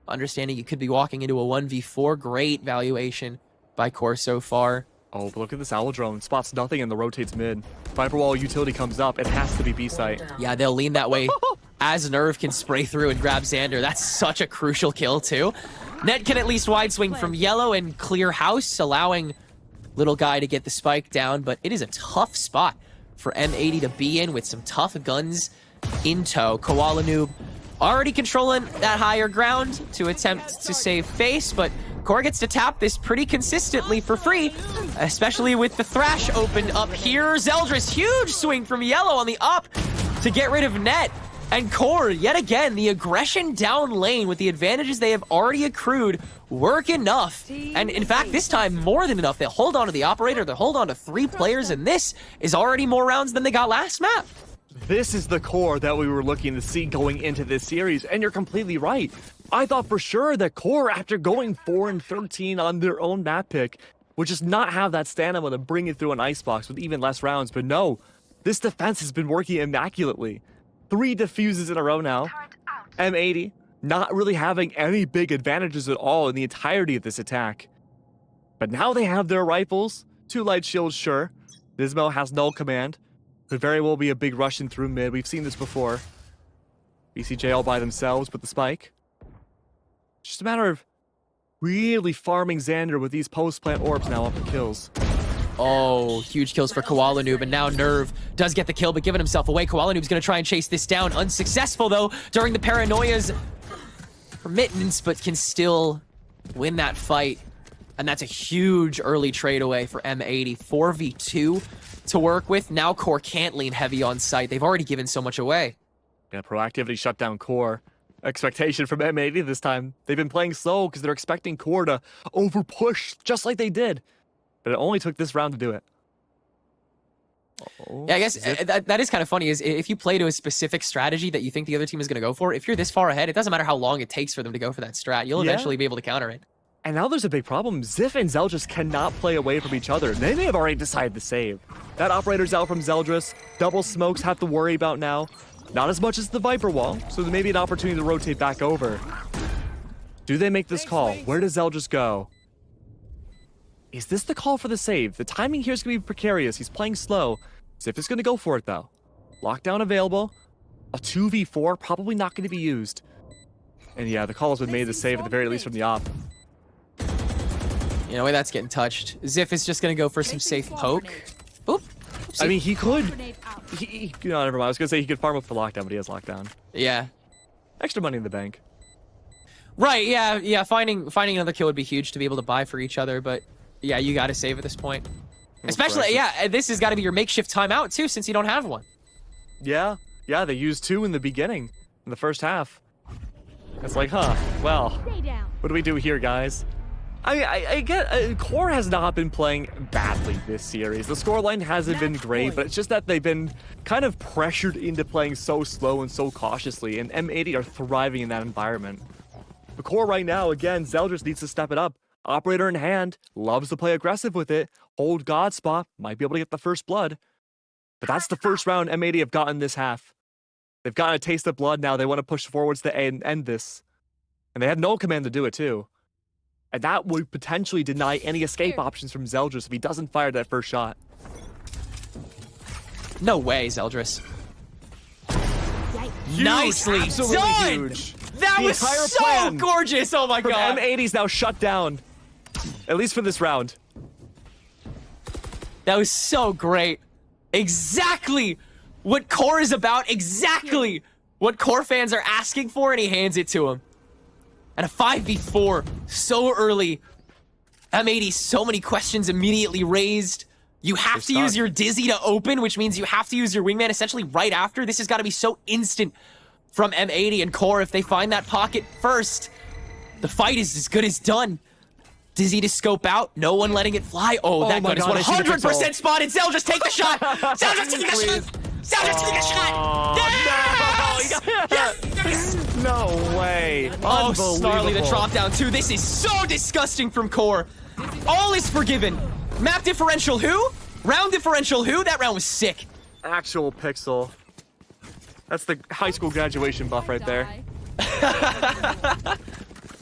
C: Understanding you could be walking into a 1v4. Great valuation by Core so far.
B: Oh, but look at this owl drone. Spots nothing and the rotates mid. Viper wall utility comes up. It has to be B site.
C: Yeah, they'll lean that way as Nerve can spray through and grab Xander. That's such a crucial kill, too. Net can at least wide swing from yellow and clear house, allowing little guy to get the spike down, but it is a tough spot for M80 to be in with some tough guns in tow. Koala Noob already controlling that higher ground to attempt to save face, but Core gets to tap this pretty consistently for free, especially with the Thrash opened up here. Zeldris, huge swing from yellow on the up to get rid of Net. And Core, yet again, the aggression down lane with the advantages they have already accrued work enough. And in fact, this time, more than enough. They hold on to the operator, they hold on to 3 players, and this is already more rounds than they got last map.
B: This is the Core that we were looking to see going into this series, and you're completely right. I thought for sure that Core, after going 4-13 on their own map pick, would just not have that stamina to bring it through an Icebox with even less rounds, but no. This defense has been working immaculately. 3 defuses in a row now. M80 not really having any big advantages at all in the entirety of this attack. But now they have their rifles. 2 light shields, sure. Nismo has no command. Could very well be a big rush in through mid. We've seen this before. BCJ all by themselves with the spike. Just a matter of really farming Xander with these post-plant orbs now up for kills.
C: Oh, huge kills for Koala Noob, and now Nerve does get the kill, but giving himself away. Koala Noob's gonna try and chase this down. Unsuccessful, though, during the Paranoia's permittance, but can still win that fight. And that's a huge early trade away for M80. 4v2 to work with. Now Core can't lean heavy on site. They've already given so much away.
B: Yeah, proactivity shut down Core. Expectation from M80 this time. They've been playing slow because they're expecting Core to over-push just like they did. But it only took this round to do it.
C: Yeah, I guess that is kind of funny, is if you play to a specific strategy that you think the other team is going to go for, if you're this far ahead, it doesn't matter how long it takes for them to go for that strat. You'll eventually be able to counter it.
B: And now there's a big problem. Ziff and Zeldris cannot play away from each other. They may have already decided to save. That operator's out from Zeldris. Double smokes have to worry about now. Not as much as the Viper wall, so there may be an opportunity to rotate back over. Do they make this call? Where does Zeldris go? Is this the call for the save? The timing here is going to be precarious. He's playing slow. Ziff is going to go for it, though. Lockdown available. A 2v4, probably not going to be used. And yeah, the call has been made to save at the very least from the op.
C: You know, way that's getting touched. Ziff is just going to go for some safe poke. Oop.
B: I mean, he could. No, never mind. I was going to say he could farm up for lockdown, but he has lockdown.
C: Yeah.
B: Extra money in the bank.
C: Right, yeah. Finding another kill would be huge to be able to buy for each other, but yeah, you got to save at this point. Especially, yeah, this has got to be your makeshift timeout, too, since you don't have one.
B: Yeah, they used 2 in the beginning, in the first half. It's like, huh, well, what do we do here, guys? I get, Core has not been playing badly this series. The scoreline hasn't been great, but it's just that they've been kind of pressured into playing so slow and so cautiously, and M80 are thriving in that environment. The Core right now, again, Zeldris needs to step it up. Operator in hand, loves to play aggressive with it. Hold God spot, might be able to get the first blood. But that's the first round M80 have gotten this half. They've gotten a taste of blood now. They want to push forwards to end this. And they had no command to do it, too. And that would potentially deny any escape options from Zeldris if he doesn't fire that first shot.
C: No way, Zeldris.
B: Huge,
C: Nicely done!
B: Huge.
C: That was so gorgeous! Oh my god!
B: M80's now shut down. At least for this round.
C: That was so great. Exactly what Core is about. Exactly what Core fans are asking for, and he hands it to him. And a 5v4 so early. M80, so many questions immediately raised. You have to use your Dizzy to open, which means you have to use your Wingman essentially right after. This has got to be so instant from M80 and Core. If they find that pocket first, the fight is as good as done. Dizzy to scope out, no one letting it fly. Oh, that gun is 100% spotted. Zeldris, take the shot. Zeldris, take the shot. Zeldris, take the shot. Yes!
B: No way.
C: Oh, snarly the drop down too. This is so disgusting from Core. All is forgiven. Map differential who? Round differential who? That round was sick.
B: Actual pixel. That's the high school graduation buff right there.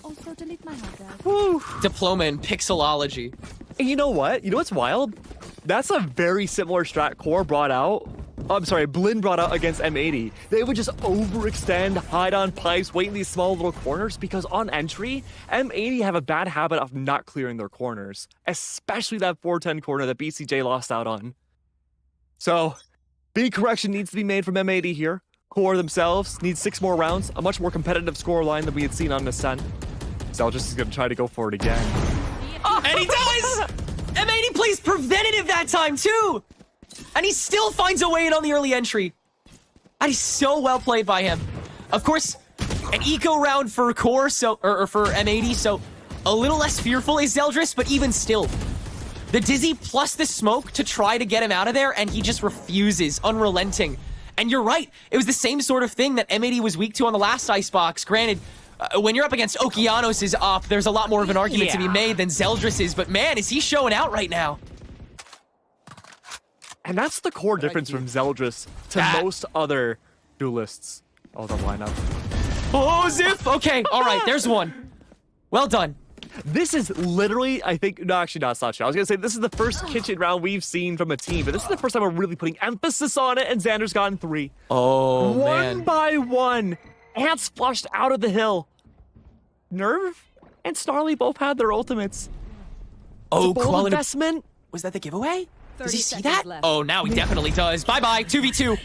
D: Also, delete my hard drive.
B: Woo.
C: Diploma in pixelology.
B: And you know what? You know what's wild? That's a very similar strat Core brought out. I'm sorry, Blinn brought out against M80. They would just overextend, hide on pipes, wait in these small little corners because on entry, M80 have a bad habit of not clearing their corners, especially that 410 corner that BCJ lost out on. So, big correction needs to be made from M80 here. Core themselves need 6 more rounds, a much more competitive scoreline than we had seen on Ascent. Zeldris is going to try to go for it again.
C: Oh, and he does! M80 plays preventative that time, too! And he still finds a way in on the early entry. That is so well played by him. Of course, an eco round for Core, or for M80, so a little less fearful is Zeldris, but even still. The Dizzy plus the smoke to try to get him out of there, and he just refuses, unrelenting. And you're right, it was the same sort of thing that M80 was weak to on the last Icebox. Granted, when you're up against Okeanos' up, there's a lot more of an argument to be made than Zeldris is, but man, is he showing out right now.
B: And that's the core difference from Zeldris to most other duelists. Oh, the lineup.
C: Oh, Ziff! Okay, all right, there's one. Well done.
B: This is literally, I think, no, actually, no, it's not true. I was going to say, this is the first kitchen round we've seen from a team, but this is the first time we're really putting emphasis on it, and Xander's gotten 3.
C: Oh,
B: man.
C: man.
B: 1 by 1. Ants flushed out of the hill. Nerve and Snarly both had their ultimates.
C: Oh,
B: it's a bold investment.
C: Was that the giveaway? Does he see that?
D: Left.
C: Oh, now he definitely does. Bye-bye, 2v2.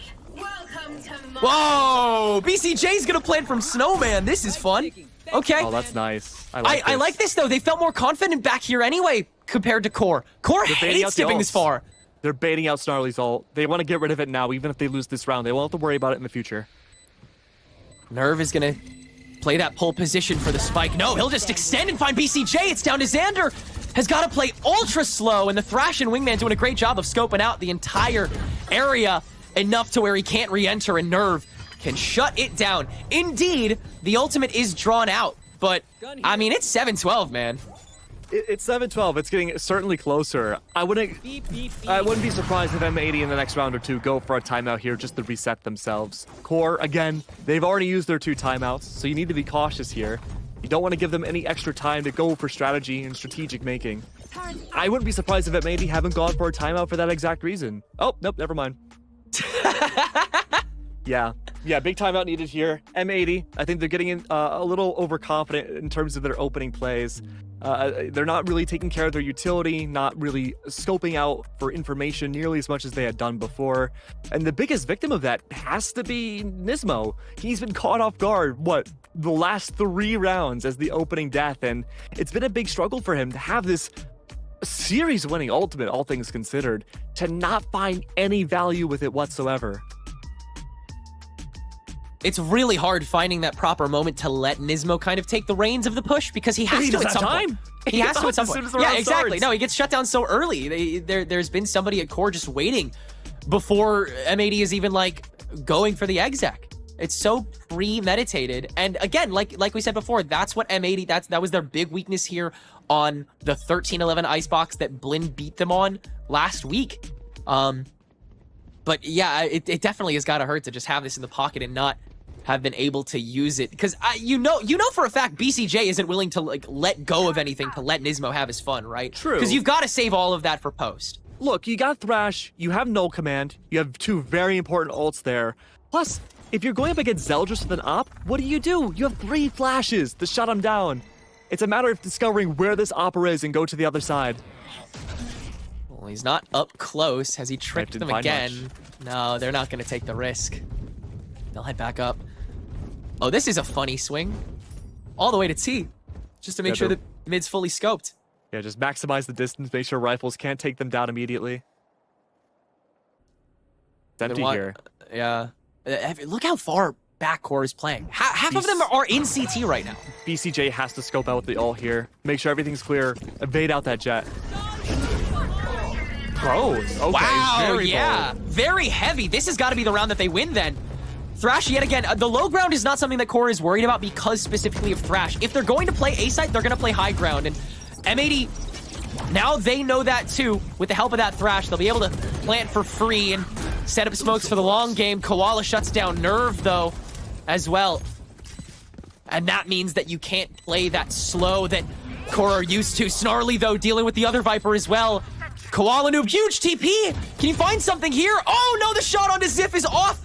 C: Whoa, BCJ's gonna plan from Snowman. This is fun. Okay.
B: Oh, that's nice.
C: I like this, though. They felt more confident back here anyway compared to Core. Core hates dipping this far.
B: They're baiting out Snarly's ult. They want to get rid of it now, even if they lose this round. They won't have to worry about it in the future.
C: Nerve is gonna play that pole position for the spike. No, he'll just extend and find BCJ. It's down to Xander. Has got to play ultra slow, and the Thrash and Wingman doing a great job of scoping out the entire area enough to where he can't re-enter, and Nerve can shut it down. Indeed, the ultimate is drawn out, but I mean, it's 7-12, man.
B: It's 7-12. It's getting certainly closer. I wouldn't be surprised if M80 in the next round or 2 go for a timeout here just to reset themselves. Core, again, they've already used their 2 timeouts, so you need to be cautious here. You don't want to give them any extra time to go for strategy and strategic making. I wouldn't be surprised if M80 haven't gone for a timeout for that exact reason. Oh, nope, never mind. Yeah, big timeout needed here. M80, I think they're getting in, a little overconfident in terms of their opening plays. They're not really taking care of their utility, not really scoping out for information nearly as much as they had done before. And the biggest victim of that has to be Nismo. He's been caught off guard, the last 3 rounds as the opening death, and it's been a big struggle for him to have this series-winning ultimate, all things considered, to not find any value with it whatsoever.
C: It's really hard finding that proper moment to let Nismo kind of take the reins of the push because he has to at some point. He has to at some point. Yeah, exactly. No, he gets shut down so early. There's been somebody at Core just waiting before M80 is even like going for the exec. It's so premeditated. And again, like we said before, that's what M80, that was their big weakness here on the 13-11 Icebox that Blinn beat them on last week. But yeah, it definitely has got to hurt to just have this in the pocket and not have been able to use it, because you know for a fact BCJ isn't willing to like let go of anything to let Nismo have his fun, right?
B: True.
C: Because you've got to save all of that for post.
B: Look, you got Thrash, you have Null Command, you have 2 very important ults there. Plus, if you're going up against Zeldris with an op, what do? You have 3 flashes to shut him down. It's a matter of discovering where this opera is and go to the other side.
C: Well, he's not up close. Has he tricked them again? No, they're not going to take the risk. They'll head back up. Oh, this is a funny swing. All the way to T. Just to make sure that mid's fully scoped.
B: Yeah, just maximize the distance, make sure rifles can't take them down immediately. It's empty here.
C: Yeah. Look how far back Core is playing. Half of them are in CT right now.
B: BCJ has to scope out with the ult here. Make sure everything's clear. Evade out that jet. Pros. Okay,
C: wow,
B: very
C: yeah.
B: bold.
C: Very heavy. This has got to be the round that they win then. Thrash, yet again, the low ground is not something that Core is worried about because specifically of Thrash. If they're going to play A-site, they're going to play high ground. And M80, now they know that too. With the help of that Thrash, they'll be able to plant for free. And set up smokes for the long game. Koala shuts down Nerve, though, as well. And that means that you can't play that slow that Core are used to. Snarly, though, dealing with the other Viper as well. Koala Noob, huge TP! Can you find something here? Oh no, the shot onto Ziff is off!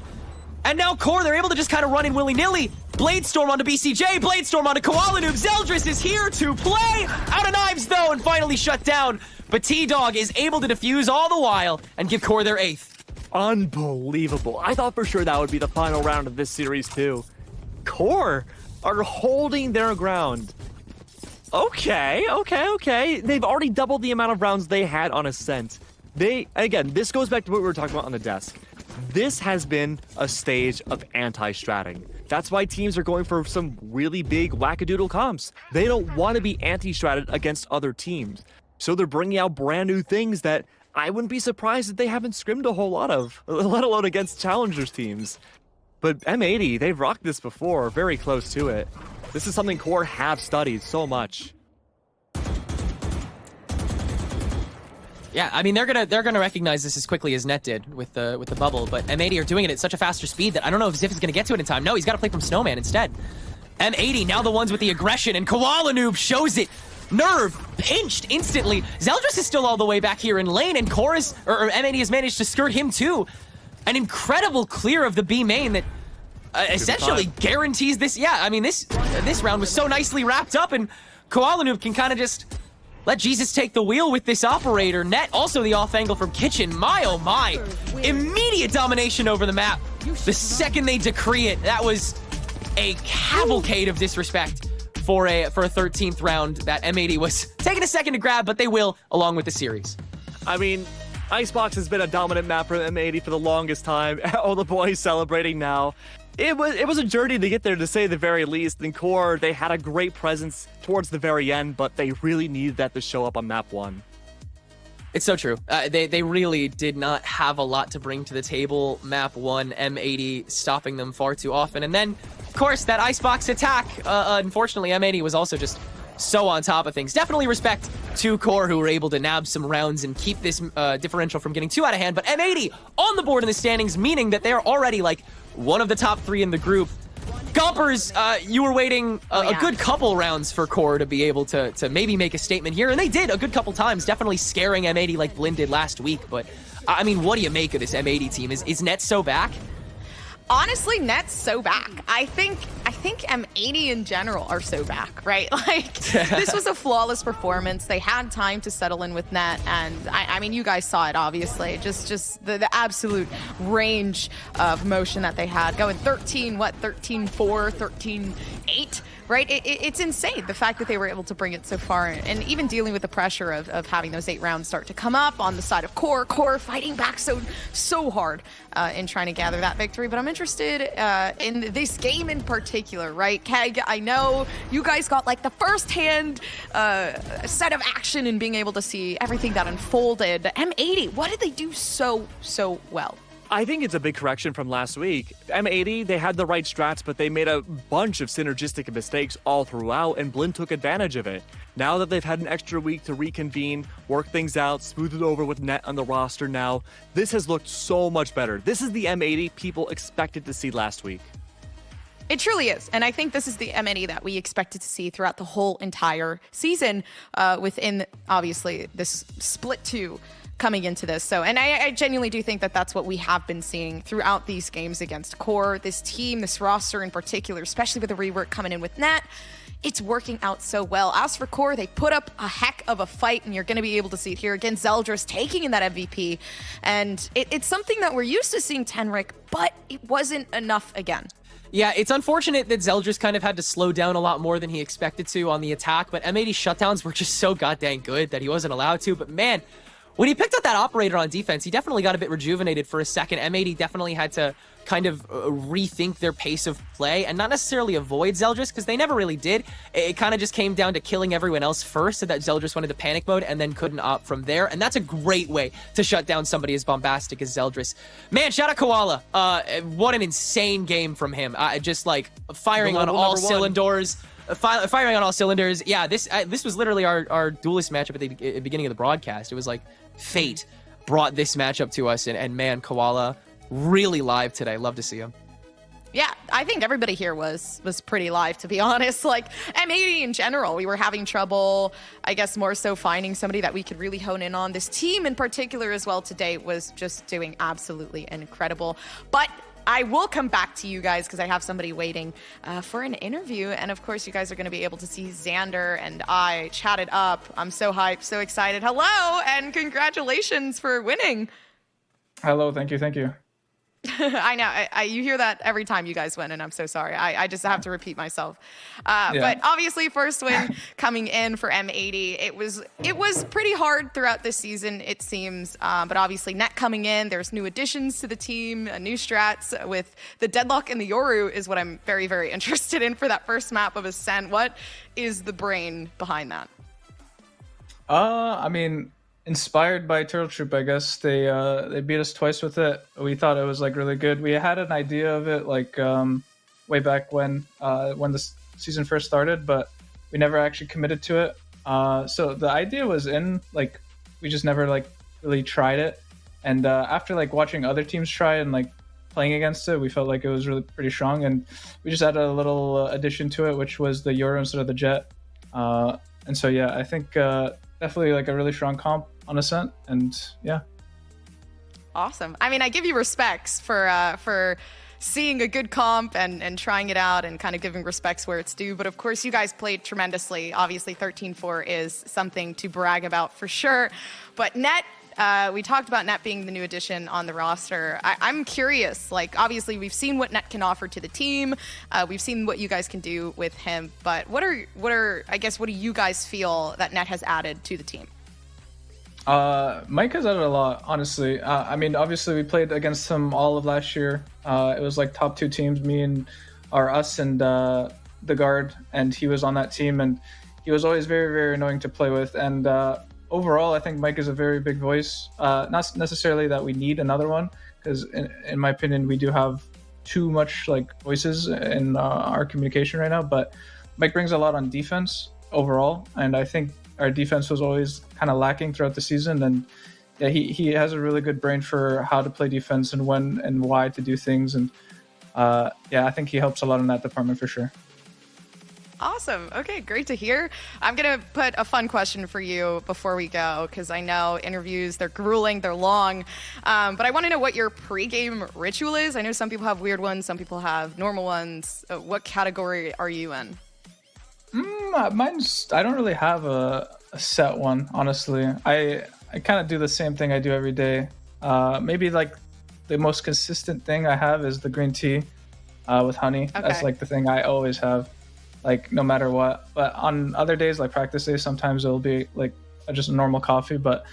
C: And now Core, they're able to just kind of run in willy-nilly. Bladestorm onto BCJ, Bladestorm onto Koala Noob. Zeldris is here to play! Out of knives, though, and finally shut down. But T-Dog is able to defuse all the while and give Core their 8th.
B: Unbelievable. I thought for sure that would be the final round of this series, too. Core are holding their ground. Okay. They've already doubled the amount of rounds they had on Ascent. Again, this goes back to what we were talking about on the desk. This has been a stage of anti-stratting. That's why teams are going for some really big wackadoodle comps. They don't want to be anti-stratted against other teams. So they're bringing out brand new things that I wouldn't be surprised if they haven't scrimmed a whole lot of, let alone against Challengers teams. But M80, they've rocked this before, very close to it. This is something Core have studied so much.
C: Yeah, I mean they're gonna recognize this as quickly as Net did with the bubble, but M80 are doing it at such a faster speed that I don't know if Ziff is gonna get to it in time. No, he's got to play from Snowman instead. M80 now the ones with the aggression, and Koala Noob shows it. Nerve pinched instantly. Zeldris is still all the way back here in lane, and Chorus or M80 has managed to skirt him too. An incredible clear of the B main that essentially guarantees this. Yeah, I mean this round was so nicely wrapped up, and Koala Noob can kind of just let Jesus take the wheel with this operator. Net also the off angle from Kitchen. My oh my, immediate domination over the map. The second they decree it, that was a cavalcade of disrespect for a 13th round that M80 was taking a second to grab, but they will along with the series.
B: I mean, Icebox has been a dominant map for M80 for the longest time. All the boys celebrating now. It was a journey to get there, to say the very least. In Core, they had a great presence towards the very end, but they really needed that to show up on map 1.
C: It's so true. They really did not have a lot to bring to the table. Map 1, M80 stopping them far too often. And then, of course, that Icebox attack. Unfortunately, M80 was also just so on top of things. Definitely respect to Core, who were able to nab some rounds and keep this differential from getting too out of hand. But M80 on the board in the standings, meaning that they're already like one of the top 3 in the group. Gompers, you were waiting a good couple rounds for Core to be able to maybe make a statement here, and they did a good couple times, definitely scaring M80 like Blinn did last week. But I mean, what do you make of this M80 team? Is Net so back?
A: Honestly, Net's so back. I think M80 in general are so back, right? Like, this was a flawless performance. They had time to settle in with Net, and I mean, you guys saw it, obviously. Just the absolute range of motion that they had. Going 13-4, 13-8, right? It's insane, the fact that they were able to bring it so far, and even dealing with the pressure of having those 8 rounds start to come up on the side of Core fighting back so hard in trying to gather that victory. But I'm interested in this game in particular, right? Keg, I know you guys got like the first-hand set of action and being able to see everything that unfolded. M80, what did they do so well?
B: I think it's a big correction from last week. M80, they had the right strats, but they made a bunch of synergistic mistakes all throughout, and Blinn took advantage of it. Now that they've had an extra week to reconvene, work things out, smooth it over with Net on the roster now, this has looked so much better. This is the M80 people expected to see last week.
A: It truly is, and I think this is the M80 that we expected to see throughout the whole entire season within, obviously, this split 2 coming into this. So, and I genuinely do think that that's what we have been seeing throughout these games against Core. This team, this roster in particular, especially with the rework coming in with Net, it's working out so well. As for Core, they put up a heck of a fight, and you're going to be able to see it here against Zeldris taking in that MVP. And it's something that we're used to seeing Tenric, but it wasn't enough again.
C: Yeah, it's unfortunate that Zeldris kind of had to slow down a lot more than he expected to on the attack, but M80 shutdowns were just so goddamn good that he wasn't allowed to. But man, when he picked up that operator on defense, he definitely got a bit rejuvenated for a second. M80 definitely had to kind of rethink their pace of play and not necessarily avoid Zeldris, because they never really did. It kind of just came down to killing everyone else first, so that Zeldris went into panic mode and then couldn't opt from there. And that's a great way to shut down somebody as bombastic as Zeldris. Man, shout out Koala. What an insane game from him. Just like firing on all cylinders. Firing on all cylinders. Yeah, this was literally our duelist matchup at the beginning of the broadcast. It was like fate brought this matchup to us, and man, Koala really live today. Love to see him.
A: Yeah, I think everybody here was pretty live, to be honest. Like, M80 in general, we were having trouble, I guess more so finding somebody that we could really hone in on. This team in particular as well today was just doing absolutely incredible. But I will come back to you guys because I have somebody waiting for an interview. And of course, you guys are going to be able to see Xander and I chat it up. I'm so hyped, so excited. Hello, and congratulations for winning.
E: Hello, thank you.
A: I know. You hear that every time you guys win, and I'm so sorry. I just have to repeat myself. But obviously, first win coming in for M80. It was pretty hard throughout this season, it seems. But obviously, net coming in. There's new additions to the team, new strats with the Deadlock and the Yoru is what I'm very, very interested in for that first map of Ascent. What is the brain behind that?
E: I mean, inspired by Turtle Troop, I guess. They beat us twice with it. We thought it was like really good. We had an idea of it like way back when the season first started, but we never actually committed to it. So the idea was in, like, we just never like really tried it. And after like watching other teams try and like playing against it, we felt like it was really pretty strong, and we just added a little addition to it, which was the Yoru instead of the Jet. And so yeah, I think definitely like a really strong comp on Ascent, and yeah.
A: Awesome. I mean, I give you respects for seeing a good comp and trying it out and kind of giving respects where it's due. But of course, you guys played tremendously. Obviously, 13-4 is something to brag about for sure. But Net, we talked about Net being the new addition on the roster. I'm curious, like, obviously we've seen what Net can offer to the team. We've seen what you guys can do with him. But what do you guys feel that Net has added to the team?
E: Mike has added a lot, honestly. I mean, obviously we played against him all of last year. It was like top two teams, us and the guard, and he was on that team, and he was always very, very annoying to play with. And overall, I think Mike is a very big voice. Not necessarily that we need another one, because in my opinion, we do have too much like voices in our communication right now. But Mike brings a lot on defense overall, and I think our defense was always kind of lacking throughout the season. And yeah, he has a really good brain for how to play defense and when and why to do things. And yeah, I think he helps a lot in that department for sure.
A: Awesome. Okay, great to hear. I'm going to put a fun question for you before we go, because I know interviews, they're grueling, they're long. But I want to know what your pregame ritual is. I know some people have weird ones, some people have normal ones. What category are you in?
E: I don't really have a set one, honestly. I kind of do the same thing I do every day. Maybe like the most consistent thing I have is the green tea with honey. Okay. That's like the thing I always have, like no matter what. But on other days, like practice days, sometimes it'll be like just a normal coffee. But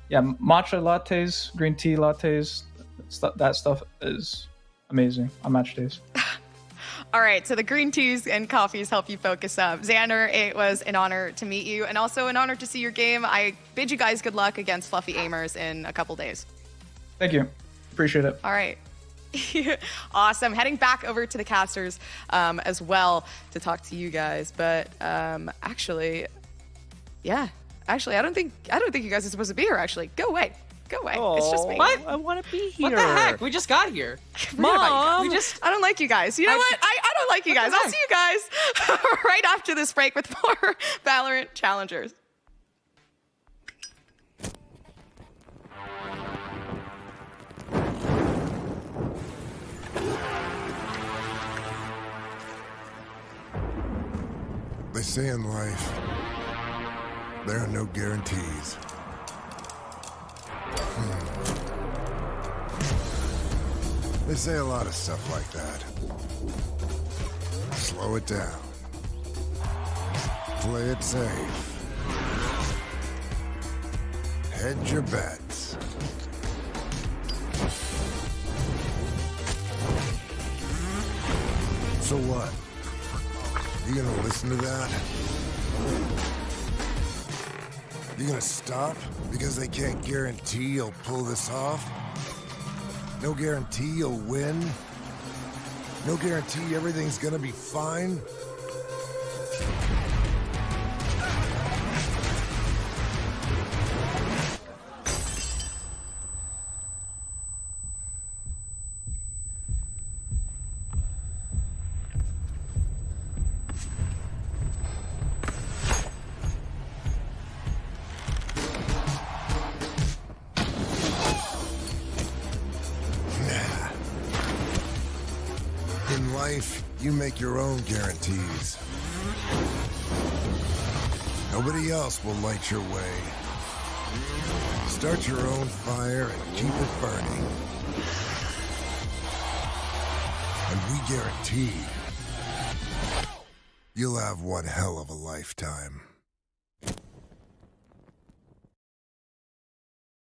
E: yeah, matcha lattes, green tea lattes, that stuff is amazing on match days.
A: All right, so the green teas and coffees help you focus up. Xander, it was an honor to meet you and also an honor to see your game. I bid you guys good luck against Fluffy Aimers in a couple days.
E: Thank you. Appreciate it.
A: All right. Awesome. Heading back over to the casters as well to talk to you guys. But actually, I don't think you guys are supposed to be here, actually. Go away. Go away.
B: Oh,
A: it's just me.
C: What?
B: I want to be here.
C: What the heck? We just got here.
A: Mom, I don't like you guys. You know what? I don't like you guys. I'll see you guys right after this break with more VALORANT Challengers.
F: They say in life, there are no guarantees. They say a lot of stuff like that. Slow it down. Play it safe. Hedge your bets. So what? You gonna listen to that? You gonna stop because they can't guarantee you'll pull this off? No guarantee you'll win? No guarantee everything's gonna be fine? life, you make your own guarantees. Nobody else will light your way. Start your own fire and keep it burning. And we guarantee you'll have one hell of a lifetime.